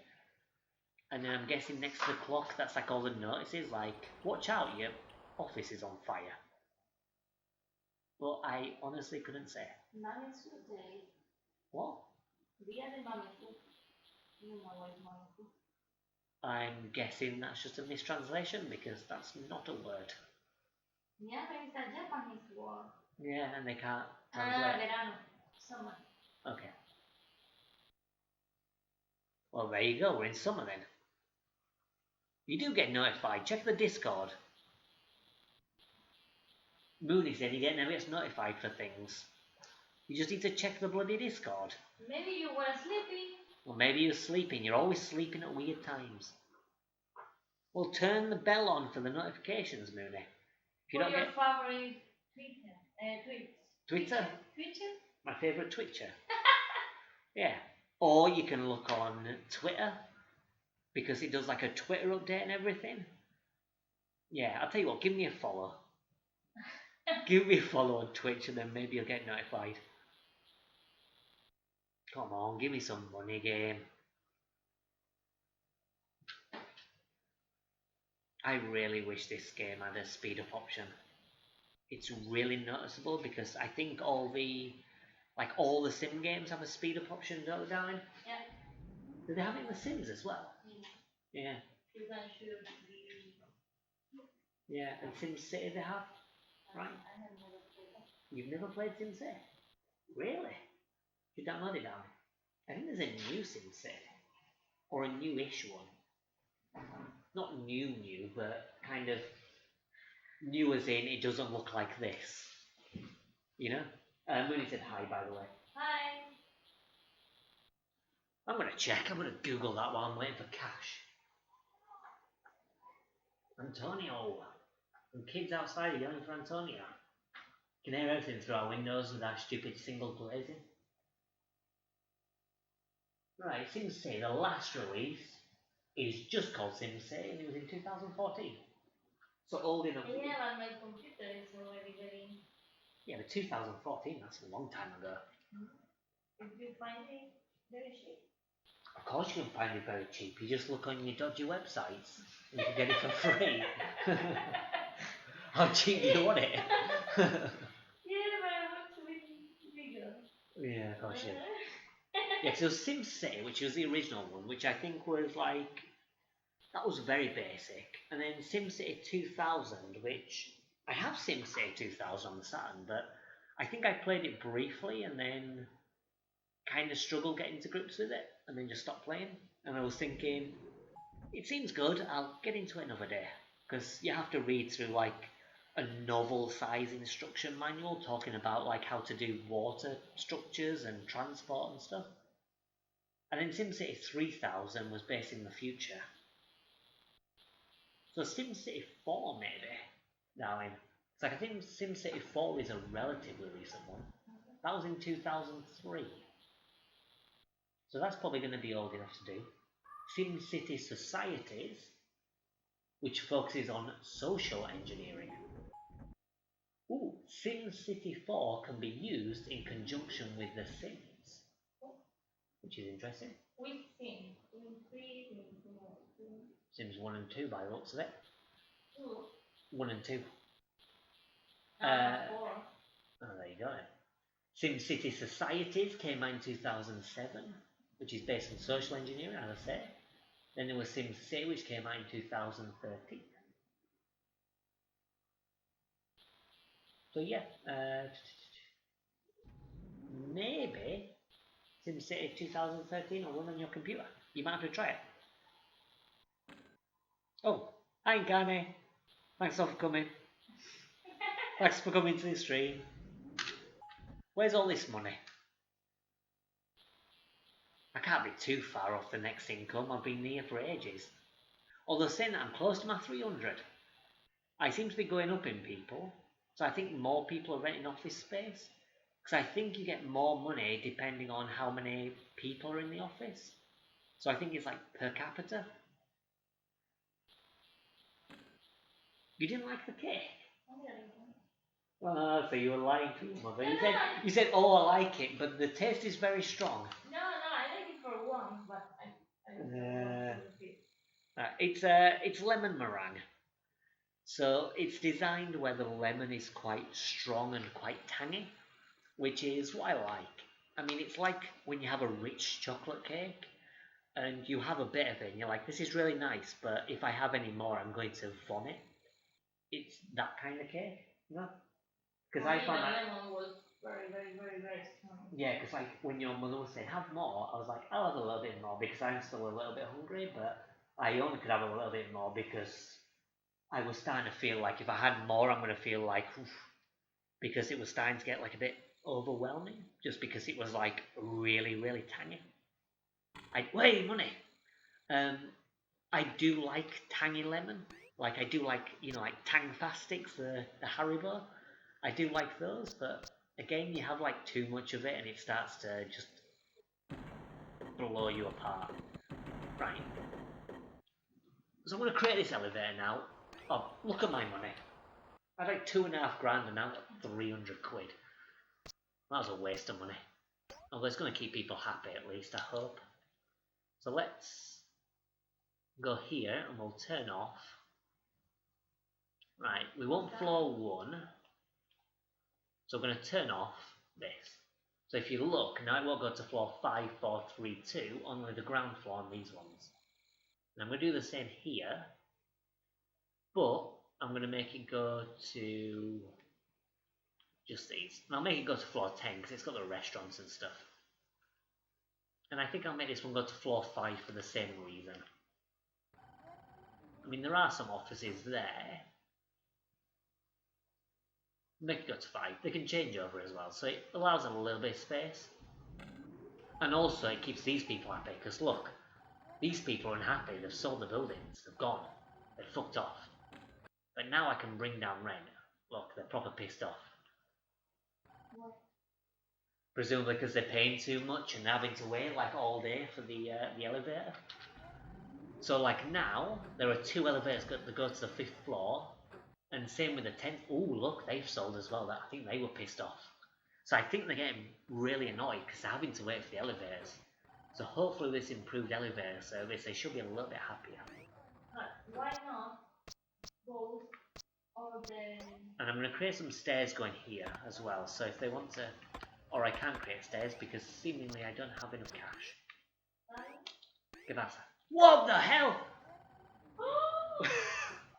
And then I'm guessing next to the clock, that's like all the notices, like, watch out, your office is on fire. But I honestly couldn't say. What? I'm guessing that's just a mistranslation because that's not a word. Yeah, and they can't translate. Okay. Well, there you go. We're in summer then. You do get notified. Check the Discord. Mooney said he gets notified for things. You just need to check the bloody Discord. Maybe you were sleeping. Or maybe you're sleeping. You're always sleeping at weird times. Well, turn the bell on for the notifications, Mooney. If you What's don't your get favorite tweets? Twitter? Twitter? My favourite Twitcher. Yeah. Or you can look on Twitter, because it does like a Twitter update and everything. Yeah, I'll tell you what, give me a follow. Give me a follow on Twitch and then maybe you'll get notified. Come on, give me some money, game. I really wish this game had a speed up option. It's really noticeable because I think all the sim games have a speed up option, don't they, darling? Yeah. Do they have it in the Sims as well? Yeah. You can shoot the... Yeah, and SimCity they have, right? I have never played that. You've never played SimCity? Really? You download it, darling? I think there's a new SimCity. Or a newish one. Not new, but kind of new as in it doesn't look like this. You know? Mooney said hi, by the way. Hi. I'm going to check. I'm going to Google that while I'm waiting for cash. Antonio. And kids outside are yelling for Antonio. Can hear everything through our windows with our stupid single glazing. Right, SimCity, the last release is just called SimCity and it was in 2014. So old enough. Yeah, but my computer is already very... Yeah, but 2014, that's a long time ago. If you find it very cheap. Of course you can find it very cheap. You just look on your dodgy websites and you can get it for free. How cheap do you want it? Yeah, but I want to be bigger. Yeah, of course you. Yeah, so SimCity, which was the original one, which I think was like, that was very basic. And then SimCity 2000, which I have SimCity 2000 on the Saturn, but I think I played it briefly and then kind of struggled getting to grips with it and then just stopped playing. And I was thinking, it seems good, I'll get into it another day. Because you have to read through like a novel size instruction manual talking about like how to do water structures and transport and stuff. And then SimCity 3000 was based in the future. So SimCity 4 maybe, darling. It's like I think SimCity 4 is a relatively recent one. That was in 2003. So that's probably going to be old enough to do. SimCity Societies, which focuses on social engineering. Ooh, SimCity 4 can be used in conjunction with The Sims, which is interesting. Which Sim? Sim 3, Sim 2, Sims 1 and 2 by the looks of it. 2. 1 and 2. 4. Oh, there you go. SimCity Societies came out in 2007, which is based on social engineering, as I say. Then there was SimCity, which came out in 2013. So yeah, maybe SimCity 2013 will run on your computer. You might have to try it. Oh, hi Gane. Thanks for coming. Thanks for coming to the stream. Where's all this money? I can't be too far off the next income. I've been here for ages. Although saying that I'm close to my 300. I seem to be going up in people. So I think more people are renting office space. Because I think you get more money depending on how many people are in the office. So I think it's like per capita. You didn't like the cake? Oh, so you were lying to your mother. You said, oh, I like it, but the taste is very strong. No, I like it for one, but It's lemon meringue. So it's designed where the lemon is quite strong and quite tangy, which is what I like. I mean, it's like when you have a rich chocolate cake and you have a bit of it and you're like, this is really nice, but if I have any more, I'm going to vomit. It's that kind of cake, you know? Because I found that lemon was very, very, very, very strong. Yeah, because like when your mother was saying have more, I was like, I'll have a little bit more because I'm still a little bit hungry, but I only could have a little bit more because I was starting to feel like if I had more, I'm going to feel like, oof, because it was starting to get like a bit overwhelming, just because it was like really, really tangy. Wait, money. I do like tangy lemon. Like I do like, like Tang Fastics, the Haribo. I do like those, but again, you have like too much of it and it starts to just blow you apart. Right. So I'm going to create this elevator now. Oh, look at my money. I had like 2.5 grand and now I've got 300 quid. That was a waste of money. Although it's going to keep people happy at least, I hope. So let's go here and we'll turn off. Right, we want floor 1. So we're going to turn off this. So if you look, now it won't go to floor 5, 4, 3, 2, only the ground floor on these ones. And I'm going to do the same here, but I'm going to make it go to just these. And I'll make it go to floor 10 because it's got the restaurants and stuff. And I think I'll make this one go to floor 5 for the same reason. I mean, there are some offices there. Make it go to 5. They can change over as well, so it allows a little bit of space. And also it keeps these people happy, because look, these people are unhappy, they've sold the buildings, they've gone, they're fucked off. But now I can bring down rent. Look, they're proper pissed off. What? Presumably because they're paying too much and having to wait like all day for the elevator. So like now, there are 2 elevators that go to the 5th floor, and same with the 10th. Ooh, look, they've sold as well. I think they were pissed off. So I think they're getting really annoyed because they're having to wait for the elevators. So hopefully this improved elevator service, they should be a little bit happier. Why not both of the... And I'm going to create some stairs going here as well. So if they want to or I can't create stairs because seemingly I don't have enough cash. ¿Qué pasa? What the hell?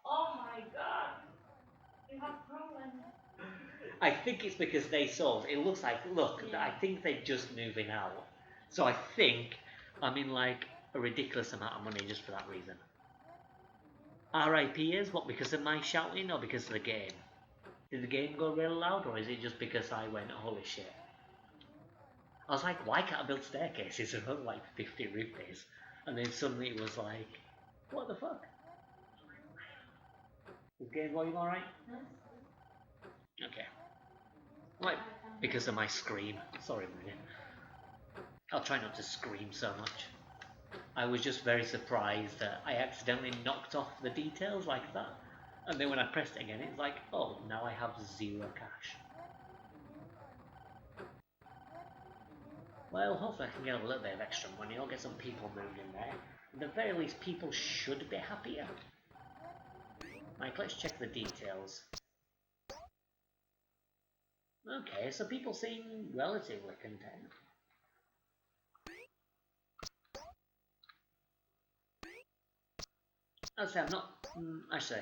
Oh my god! You have problems. I think it's because they sold. It looks like, look, I think they're just moving out. So I think I'm in like a ridiculous amount of money just for that reason. RIP is what, because of my shouting or because of the game? Did the game go real loud or is it just because I went, holy shit? I was like, why can't I build staircases? They're only like 50 rupees. And then suddenly it was like, what the fuck? Is game volume alright? Okay. Right, because of my scream. Sorry, Maria. I'll try not to scream so much. I was just very surprised that I accidentally knocked off the details like that. And then when I pressed it again, it's like, oh, now I have 0 cash. Well, hopefully I can get a little bit of extra money. I'll get some people moved in there. At the very least, people should be happier. Like, let's check the details. Okay, so people seem relatively content. I'd say I'm not... actually...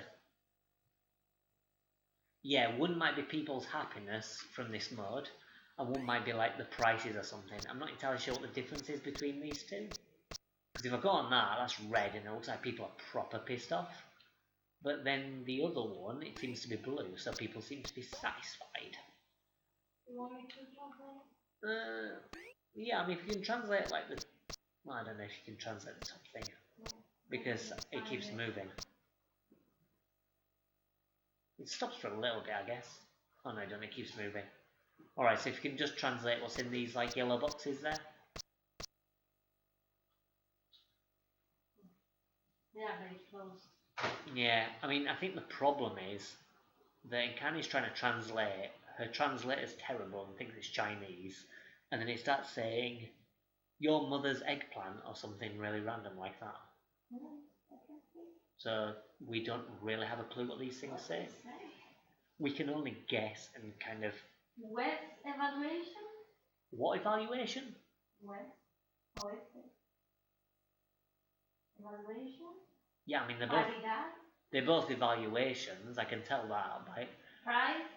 Yeah, one might be people's happiness from this mode, and one might be like the prices or something. I'm not entirely sure what the difference is between these two. Because if I go on that, that's red, and it looks like people are proper pissed off. But then the other one, it seems to be blue, so people seem to be satisfied. You want me to translate? Yeah, I mean, if you can translate like the... Well, I don't know if you can translate the top thing. Because it keeps moving. It stops for a little bit, I guess. Oh no, it doesn't, it keeps moving. Alright, so if you can just translate what's in these like yellow boxes there. They are very close. Yeah, I mean, I think the problem is that Nkani's trying to translate, her translator's terrible and thinks it's Chinese, and then it starts saying, your mother's eggplant or something really random like that. So we don't really have a clue what these things say. We can only guess and kind of... West evaluation? What evaluation? West. Evaluation? Yeah, I mean, they're both evaluations, I can tell that, right? Price?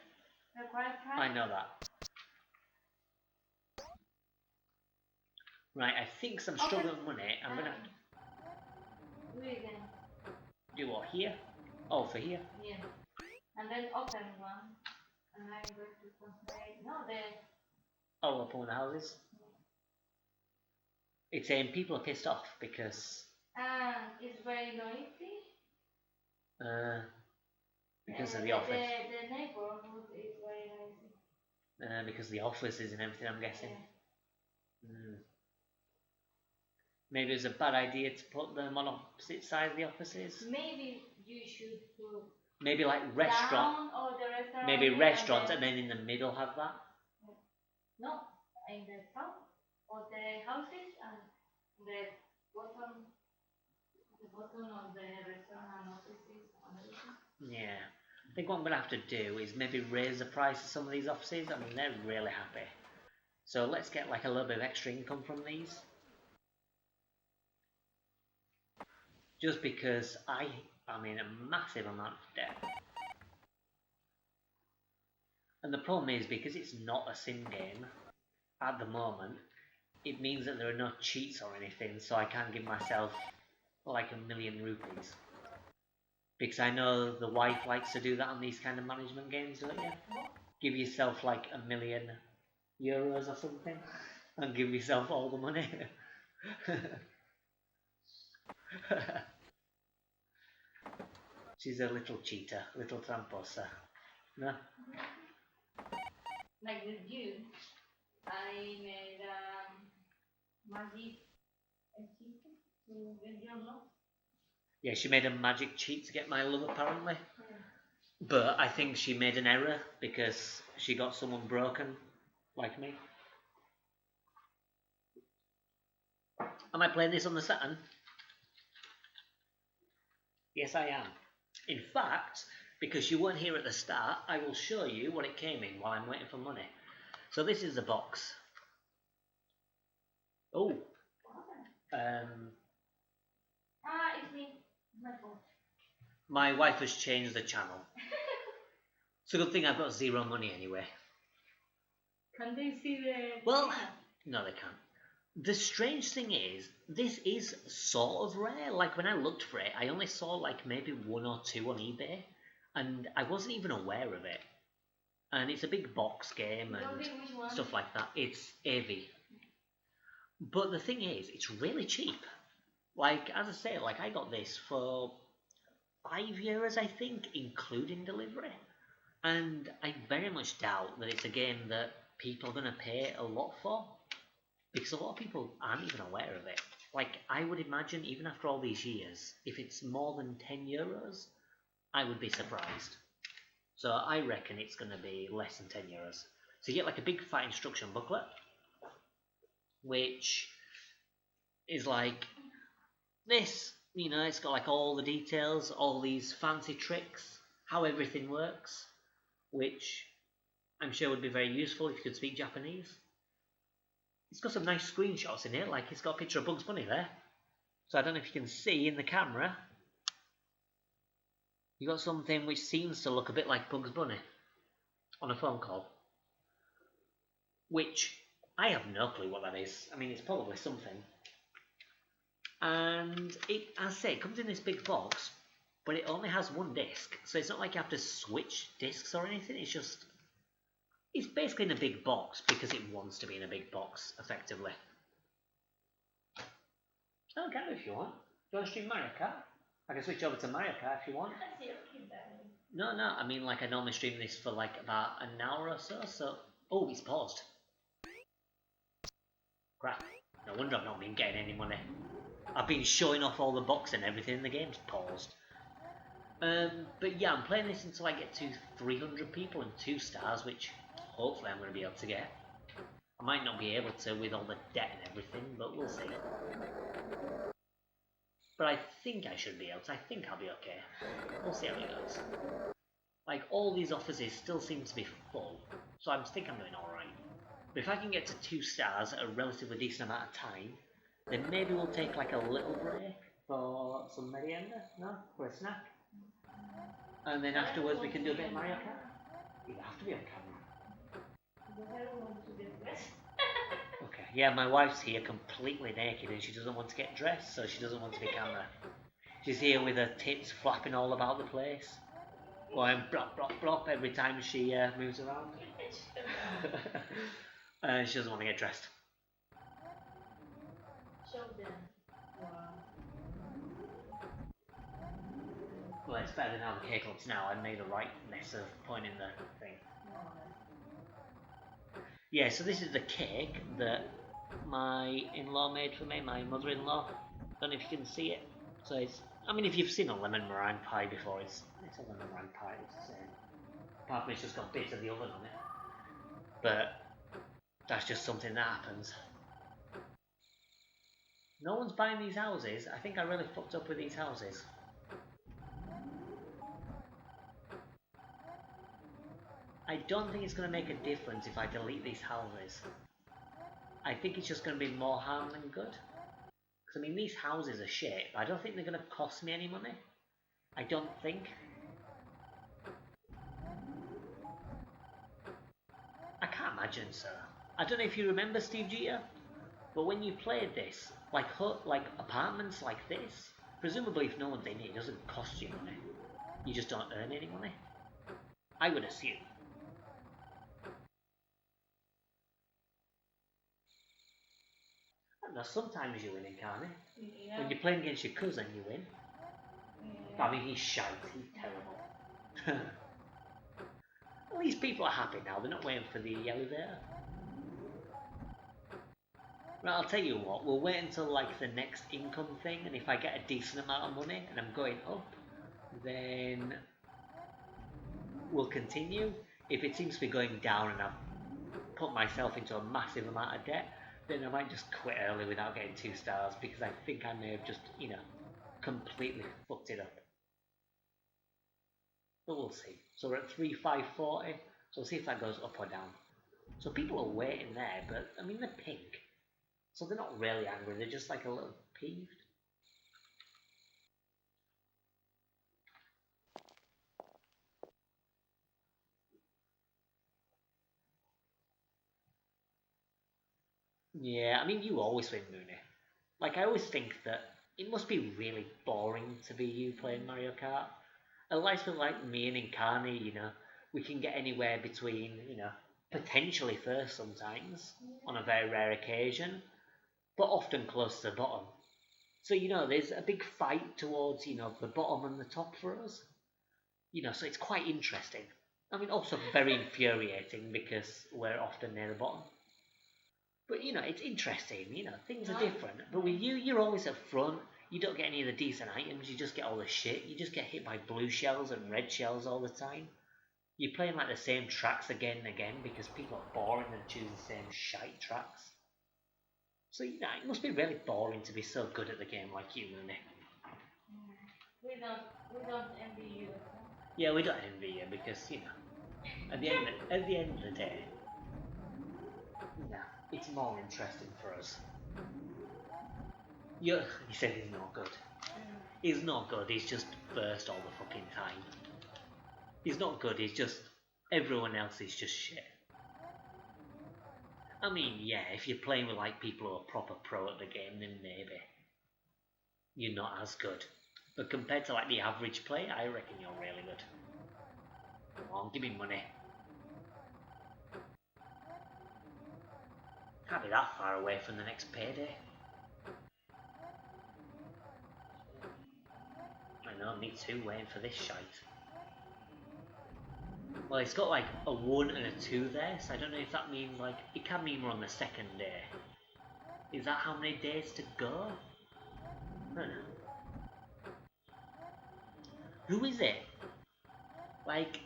Required price? I know that. Right, I think some struggling with money, I'm gonna have to... Do it again. Do what, here? Oh, for here? Yeah. And then open one. And I'm going to translate. No, Oh, open one of the houses? It's saying people are pissed off because... it's very noisy. Because of the office. The neighborhood is very noisy. Because the office is and everything, I'm guessing. Yeah. Maybe it's a bad idea to put them on opposite sides of the offices. Maybe you should put... Maybe like restaurant. Or the restaurant. Maybe restaurants and then in the middle have that. No, in the top of the houses and the bottom of the restaurant and offices and everything. Yeah. I think what I'm going to have to do is maybe raise the price of some of these offices. I mean, they're really happy. So let's get like a little bit of extra income from these. Just because I'm in a massive amount of debt. And the problem is, because it's not a sim game at the moment, it means that there are no cheats or anything, so I can't give myself like 1,000,000 rupees. Because I know the wife likes to do that on these kind of management games, don't you? Give yourself like 1,000,000 euros or something, and give yourself all the money. She's a little cheater, little tramposa. No? Like with you, I made magic cheat to get your love. Yeah, she made a magic cheat to get my love, apparently. Yeah. But I think she made an error because she got someone broken, like me. Am I playing this on the Saturn? Yes, I am. In fact, because you weren't here at the start, I will show you what it came in while I'm waiting for money. So this is the box. Oh. It's me. My fault. My wife has changed the channel. It's a good thing I've got zero money anyway. Can they see the... Well, no they can't. The strange thing is, this is sort of rare. Like, when I looked for it, I only saw, like, maybe 1 or 2 on eBay. And I wasn't even aware of it. And it's a big box game and stuff like that. It's AV. But the thing is, it's really cheap. Like, as I say, like, I got this for €5, I think, including delivery. And I very much doubt that it's a game that people are going to pay a lot for. Because a lot of people aren't even aware of it. Like, I would imagine, even after all these years, if it's more than €10, I would be surprised. So I reckon it's going to be less than €10. So you get like a big fat instruction booklet, which is like this. You know, it's got like all the details, all these fancy tricks, how everything works, which I'm sure would be very useful if you could speak Japanese. It's got some nice screenshots in it, like it's got a picture of Bugs Bunny there. So I don't know if you can see in the camera. You got something which seems to look a bit like Bugs Bunny on a phone call. Which, I have no clue what that is. I mean, it's probably something. And it, as I say, it comes in this big box, but it only has 1 disc. So it's not like you have to switch discs or anything. It's just, it's basically in a big box because it wants to be in a big box, effectively. Okay, if you want. Do you want to stream Mario Kart? I can switch over to Mario Kart if you want. No, I mean, like, I normally stream this for like about an hour or so, so... Oh, it's paused. Crap. No wonder I've not been getting any money. I've been showing off all the box and everything, and the game's paused. But yeah, I'm playing this until I get to 300 people and 2 stars, which hopefully I'm going to be able to get. I might not be able to with all the debt and everything, but we'll see. But I think I should be able to. I think I'll be okay. We'll see how it goes. Like, all these offices still seem to be full, so I think I'm doing alright. But if I can get to 2 stars at a relatively decent amount of time, then maybe we'll take like a little break for some merienda, no? For a snack. And then afterwards we can do a bit of Mario Kart. You have to be on camera. Okay, yeah, my wife's here completely naked and she doesn't want to get dressed, so she doesn't want to be camera. She's here with her tits flapping all about the place. Going blop blop blop every time she moves around. She doesn't want to get dressed. Show them. Wow. Well, it's better than how the cake looks now. I made a right mess of pointing the thing. Yeah, so this is the cake that my in-law made for me, my mother-in-law. Don't know if you can see it. So it's, I mean, if you've seen a lemon meringue pie before, it's a lemon meringue pie, it's the same. Apart from it's just got bits of the oven on it. But that's just something that happens. No one's buying these houses. I think I really fucked up with these houses. I don't think it's going to make a difference if I delete these houses. I think it's just going to be more harm than good. Because, I mean, these houses are shit, but I don't think they're going to cost me any money. I don't think. I can't imagine so. I don't know if you remember Steve Jeter, but when you played this, like apartments like this, presumably if no one's in it doesn't cost you money. You just don't earn any money. I would assume. I don't know, sometimes you win in, can't you? Yeah. When you're playing against your cousin, you win. Yeah. I mean, he's shite, he's terrible. At least people are happy now, they're not waiting for the elevator. Right, I'll tell you what, we'll wait until like the next income thing, and if I get a decent amount of money and I'm going up, then we'll continue. If it seems to be going down and I've put myself into a massive amount of debt, then I might just quit early without getting 2 stars, because I think I may have just, you know, completely fucked it up. But we'll see. So we're at 3,540, so we'll see if that goes up or down. So people are waiting there, but I mean they're pink, so they're not really angry. They're just like a little peeved. Yeah, I mean you always win, Mooney. Like I always think that it must be really boring to be you playing Mario Kart. At least with like me and Incarni, we can get anywhere between, potentially first sometimes, on a very rare occasion, but often close to the bottom. So, there's a big fight towards, the bottom and the top for us. So it's quite interesting. I mean, also very infuriating because we're often near the bottom. But, it's interesting, things are different. But with you, you're always up front. You don't get any of the decent items, you just get all the shit. You just get hit by blue shells and red shells all the time. You're playing like the same tracks again and again because people are boring and choose the same shite tracks. So, it must be really boring to be so good at the game like you, Mooney. We don't envy you. Yeah, we don't envy you because, at the end of the day, it's more interesting for us. He said he's not good. He's not good, he's just first all the fucking time. He's not good, he's just... Everyone else is just shit. I mean, yeah, if you're playing with like people who are proper pro at the game, then maybe you're not as good. But compared to like the average player, I reckon you're really good. Come on, give me money. Can't be that far away from the next payday. I know, me too, waiting for this shite. Well, it's got like a 1 and a 2 there, so I don't know if that means like... It can mean we're on the second day. Is that how many days to go? I don't know. Who is it? Like,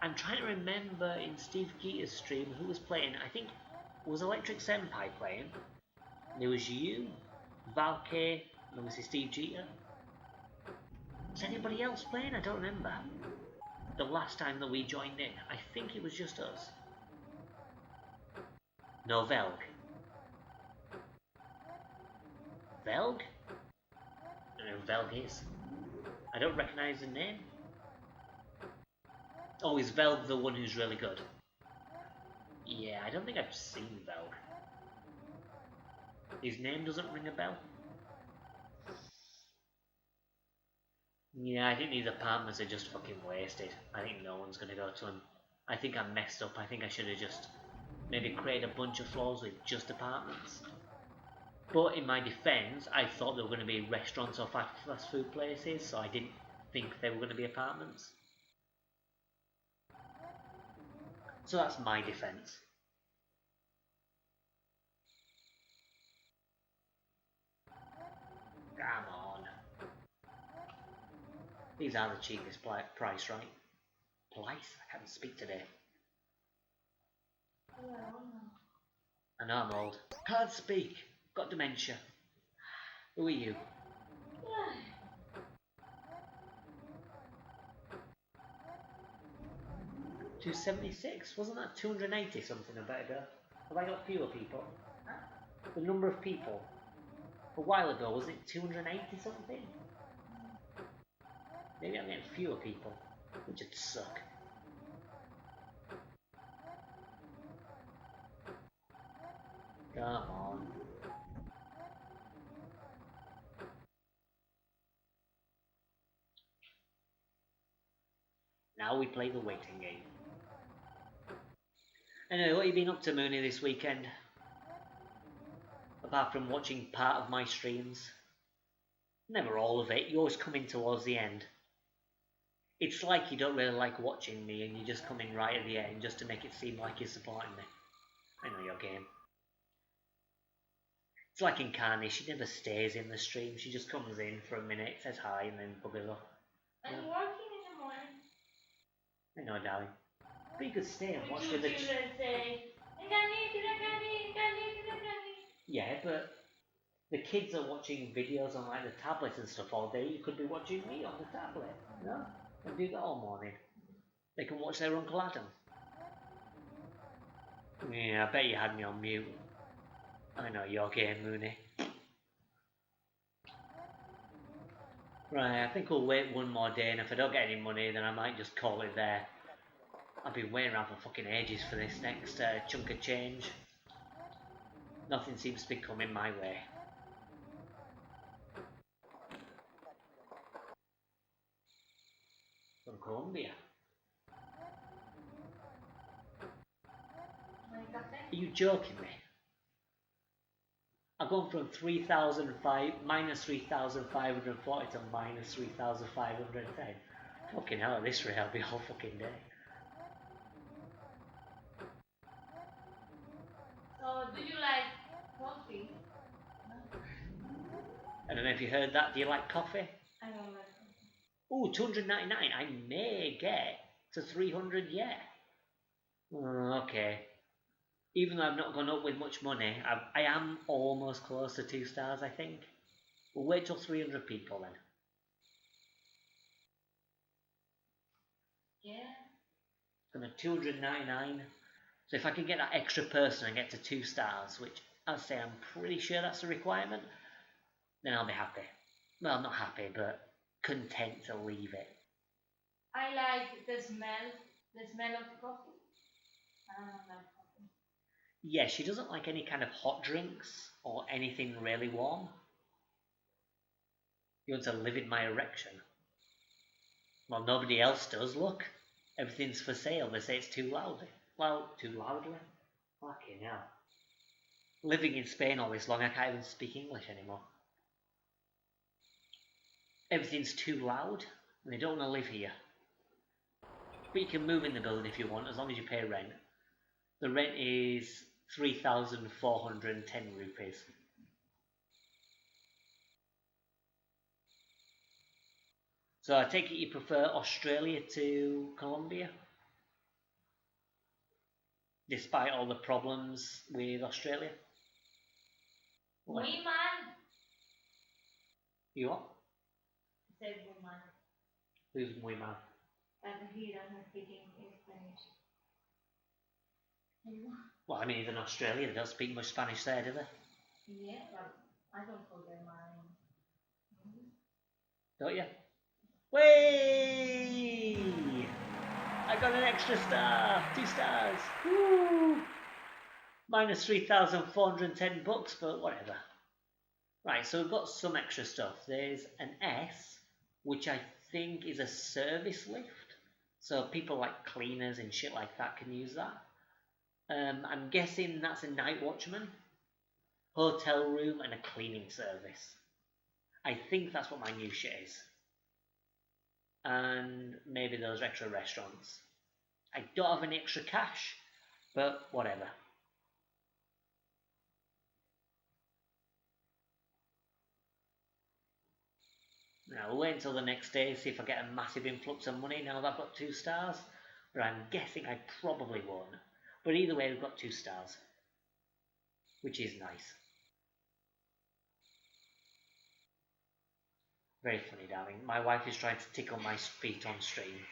I'm trying to remember in Steve Geeter's stream who was playing. I think it was Electric Senpai playing. There was you, Valkyrie, and obviously Steve Geeter. Was anybody else playing? I don't remember. The last time that we joined in, I think it was just us. No, Velg. Velg? I don't know who Velg is. I don't recognise the name. Oh, is Velg the one who's really good? Yeah, I don't think I've seen Velg. His name doesn't ring a bell. Yeah, I think these apartments are just fucking wasted. I think no one's gonna go to them. I think I messed up. I think I should have just maybe created a bunch of floors with just apartments. But in my defence, I thought they were going to be restaurants or fast food places, so I didn't think they were going to be apartments. So that's my defence. Come on. These are the cheapest price, right? Price? I can't speak today. I know I'm old. Can't speak. Got dementia. Who are you? 276? Wasn't that 280 something a bit ago? Have I got fewer people? The number of people a while ago, was it 280 something? Maybe I'm getting fewer people, which would suck. Come on. Now we play the waiting game. Anyway, what have you been up to, Mooney, this weekend? Apart from watching part of my streams. Never all of it, you always come in towards the end. It's like you don't really like watching me and you just come in right at the end just to make it seem like you're supporting me. I know your game. It's like Incarni, she never stays in the stream, she just comes in for a minute, says hi and then buggers off. I'm working in the morning. I know, darling. But you could stay and watch with the... Yeah, but the kids are watching videos on like the tablets and stuff all day. You could be watching me on the tablet, no? And do that all morning. They can watch their Uncle Adam. Yeah, I bet you had me on mute. I know your game, Mooney. Right, I think we'll wait one more day, and if I don't get any money, then I might just call it there. I've been waiting around for fucking ages for this next chunk of change. Nothing seems to be coming my way. From Colombia. Are you joking me? I've gone from 3,005 minus 3,540 to minus 3,510. Fucking hell, this rate I'll be all fucking day. So, do you like coffee? I don't know if you heard that. Do you like coffee? I don't like coffee. Ooh, 299. I may get to 300 yet. Okay. Even though I've not gone up with much money, I am almost close to 2 stars, I think. We'll wait till 300 people then. Yeah. I'm at 299. So if I can get that extra person and get to 2 stars, which I'll say I'm pretty sure that's a requirement, then I'll be happy. Well, not happy, but content to leave it. I like the smell of coffee. I don't like coffee. Yeah, she doesn't like any kind of hot drinks or anything really warm. You want to live in my erection. Well, nobody else does, look. Everything's for sale. They say it's too loudly. Well, too loudly? Fucking hell. Living in Spain all this long, I can't even speak English anymore. Everything's too loud, and they don't want to live here. But you can move in the building if you want, as long as you pay rent. The rent is 3,410 rupees. So I take it you prefer Australia to Colombia? Despite all the problems with Australia? What? Muy mal. You what? I said muy mal. Who's muy mal? That he doesn't speak Spanish. Well, I mean, even Australia, they don't speak much Spanish there, do they? Yeah, but I don't forget mine. Don't you? Way! I got an extra star! 2 stars! Woo! Minus 3,410 bucks, but whatever. Right, so we've got some extra stuff. There's an S, which I think is a service lift. So people like cleaners and shit like that can use that. I'm guessing that's a night watchman, hotel room, and a cleaning service. I think that's what my new shit is. And maybe those extra restaurants. I don't have any extra cash, but whatever. Now we'll wait until the next day, see if I get a massive influx of money now that I've got 2 stars. But I'm guessing I probably won't. But either way, we've got 2 stars, which is nice. Very funny, darling. My wife is trying to tickle my feet on stream,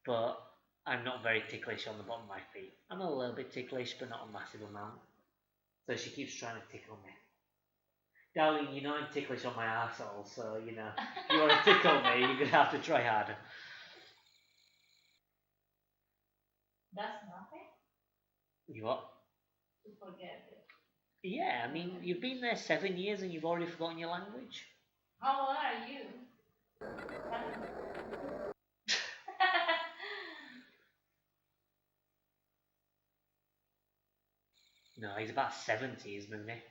but I'm not very ticklish on the bottom of my feet. I'm a little bit ticklish, but not a massive amount. So she keeps trying to tickle me. Darling, you know I'm ticklish on my arsehole, so, you know, if you want to tickle me, you're going to have to try harder. That's nothing? You what? To forget it. Yeah, I mean, you've been there 7 years and you've already forgotten your language. How old are you? No, he's about 70, isn't he?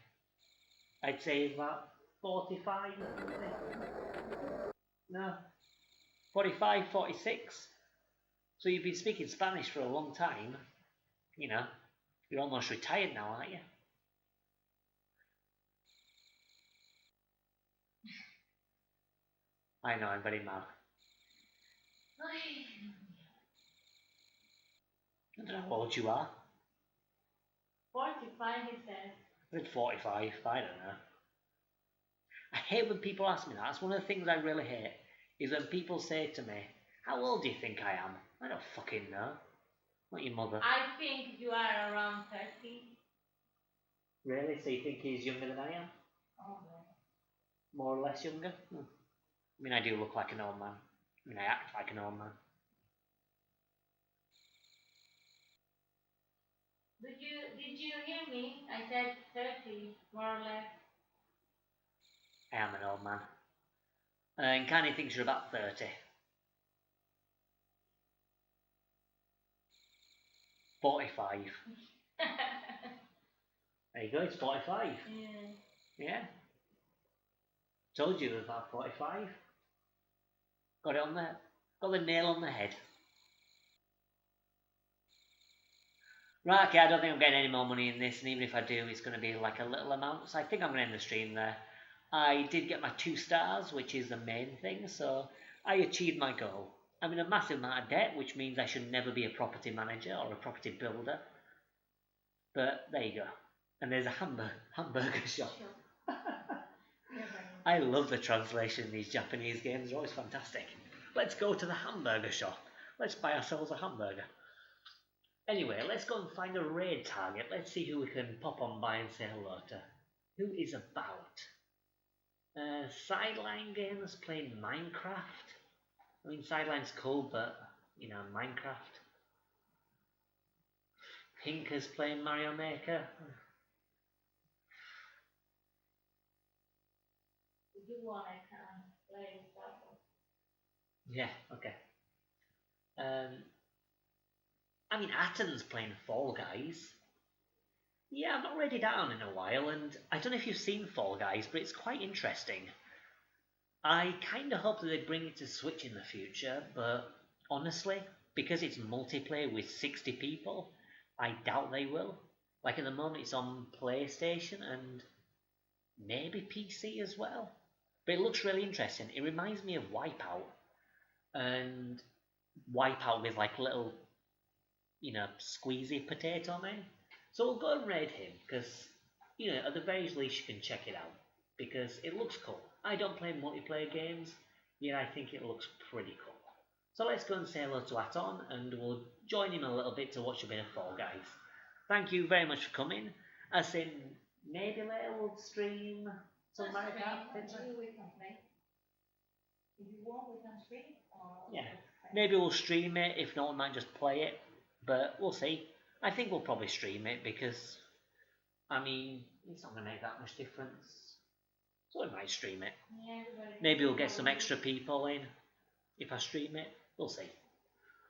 I'd say he's about 45, no, 45, 46. So you've been speaking Spanish for a long time. You know, you're almost retired now, aren't you? I know, I'm very mad. I don't know how old you are. 45, he says. I said 45, I don't know. I hate when people ask me that. That's one of the things I really hate, is when people say to me, how old do you think I am? I don't fucking know. Not your mother. I think you are around 30. Really? So you think he's younger than I am? Oh, no. More or less younger? I mean, I do look like an old man. I mean, I act like an old man. Did you hear me? I said 30, more or less. I am an old man. And Canny thinks you're about 30. 45. There you go, it's 45. Yeah. Yeah. Told you it was about 45. Got it on there. Got the nail on the head. Right, okay, I don't think I'm getting any more money in this, and even if I do, it's going to be like a little amount. So I think I'm going to end the stream there. I did get my 2 stars, which is the main thing, so I achieved my goal. I'm in a massive amount of debt, which means I should never be a property manager or a property builder. But there you go. And there's a hamburger shop. Sure. I love the translation in these Japanese games, they're always fantastic. Let's go to the hamburger shop. Let's buy ourselves a hamburger. Anyway, let's go and find a raid target. Let's see who we can pop on by and say hello to. Who is about? Sideline Games playing Minecraft. I mean, Sideline's cool, but, you know, Minecraft. Pinker's playing Mario Maker. If you want, I can play stuff. Yeah, okay. I mean, Atten's playing Fall Guys. Yeah, I've not read it out in a while, and I don't know if you've seen Fall Guys, but it's quite interesting. I kind of hope that they bring it to Switch in the future, but honestly, because it's multiplayer with 60 people, I doubt they will. Like at the moment, it's on PlayStation and maybe PC as well. But it looks really interesting. It reminds me of Wipeout, and Wipeout with like little, you know, squeezy potato men. So we'll go and raid him because, you know, at the very least you can check it out because it looks cool. I don't play multiplayer games, yet I think it looks pretty cool. So let's go and say hello to Aton and we'll join him a little bit to watch a bit of Fall Guys. Thank you very much for coming. As in, maybe later we'll stream some Mario Kart. We can play. If you want, we can stream. Yeah, maybe we'll stream it. If not, we might just play it. But we'll see. I think we'll probably stream it because, I mean, it's not going to make that much difference. So we might stream it. Yeah, maybe we'll get some extra people in if I stream it. We'll see.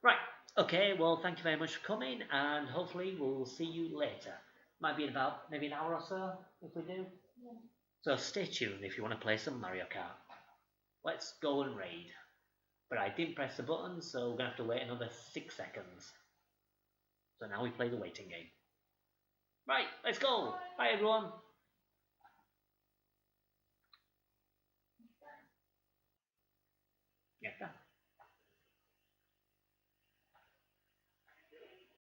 Right. Okay. Well, thank you very much for coming, and hopefully we'll see you later. Might be in about maybe an hour or so if we do. Yeah. So stay tuned if you want to play some Mario Kart. Let's go and raid. But I didn't press the button, so we're going to have to wait another 6 seconds. So now we play the waiting game. Right, let's go. Bye everyone. Yeah.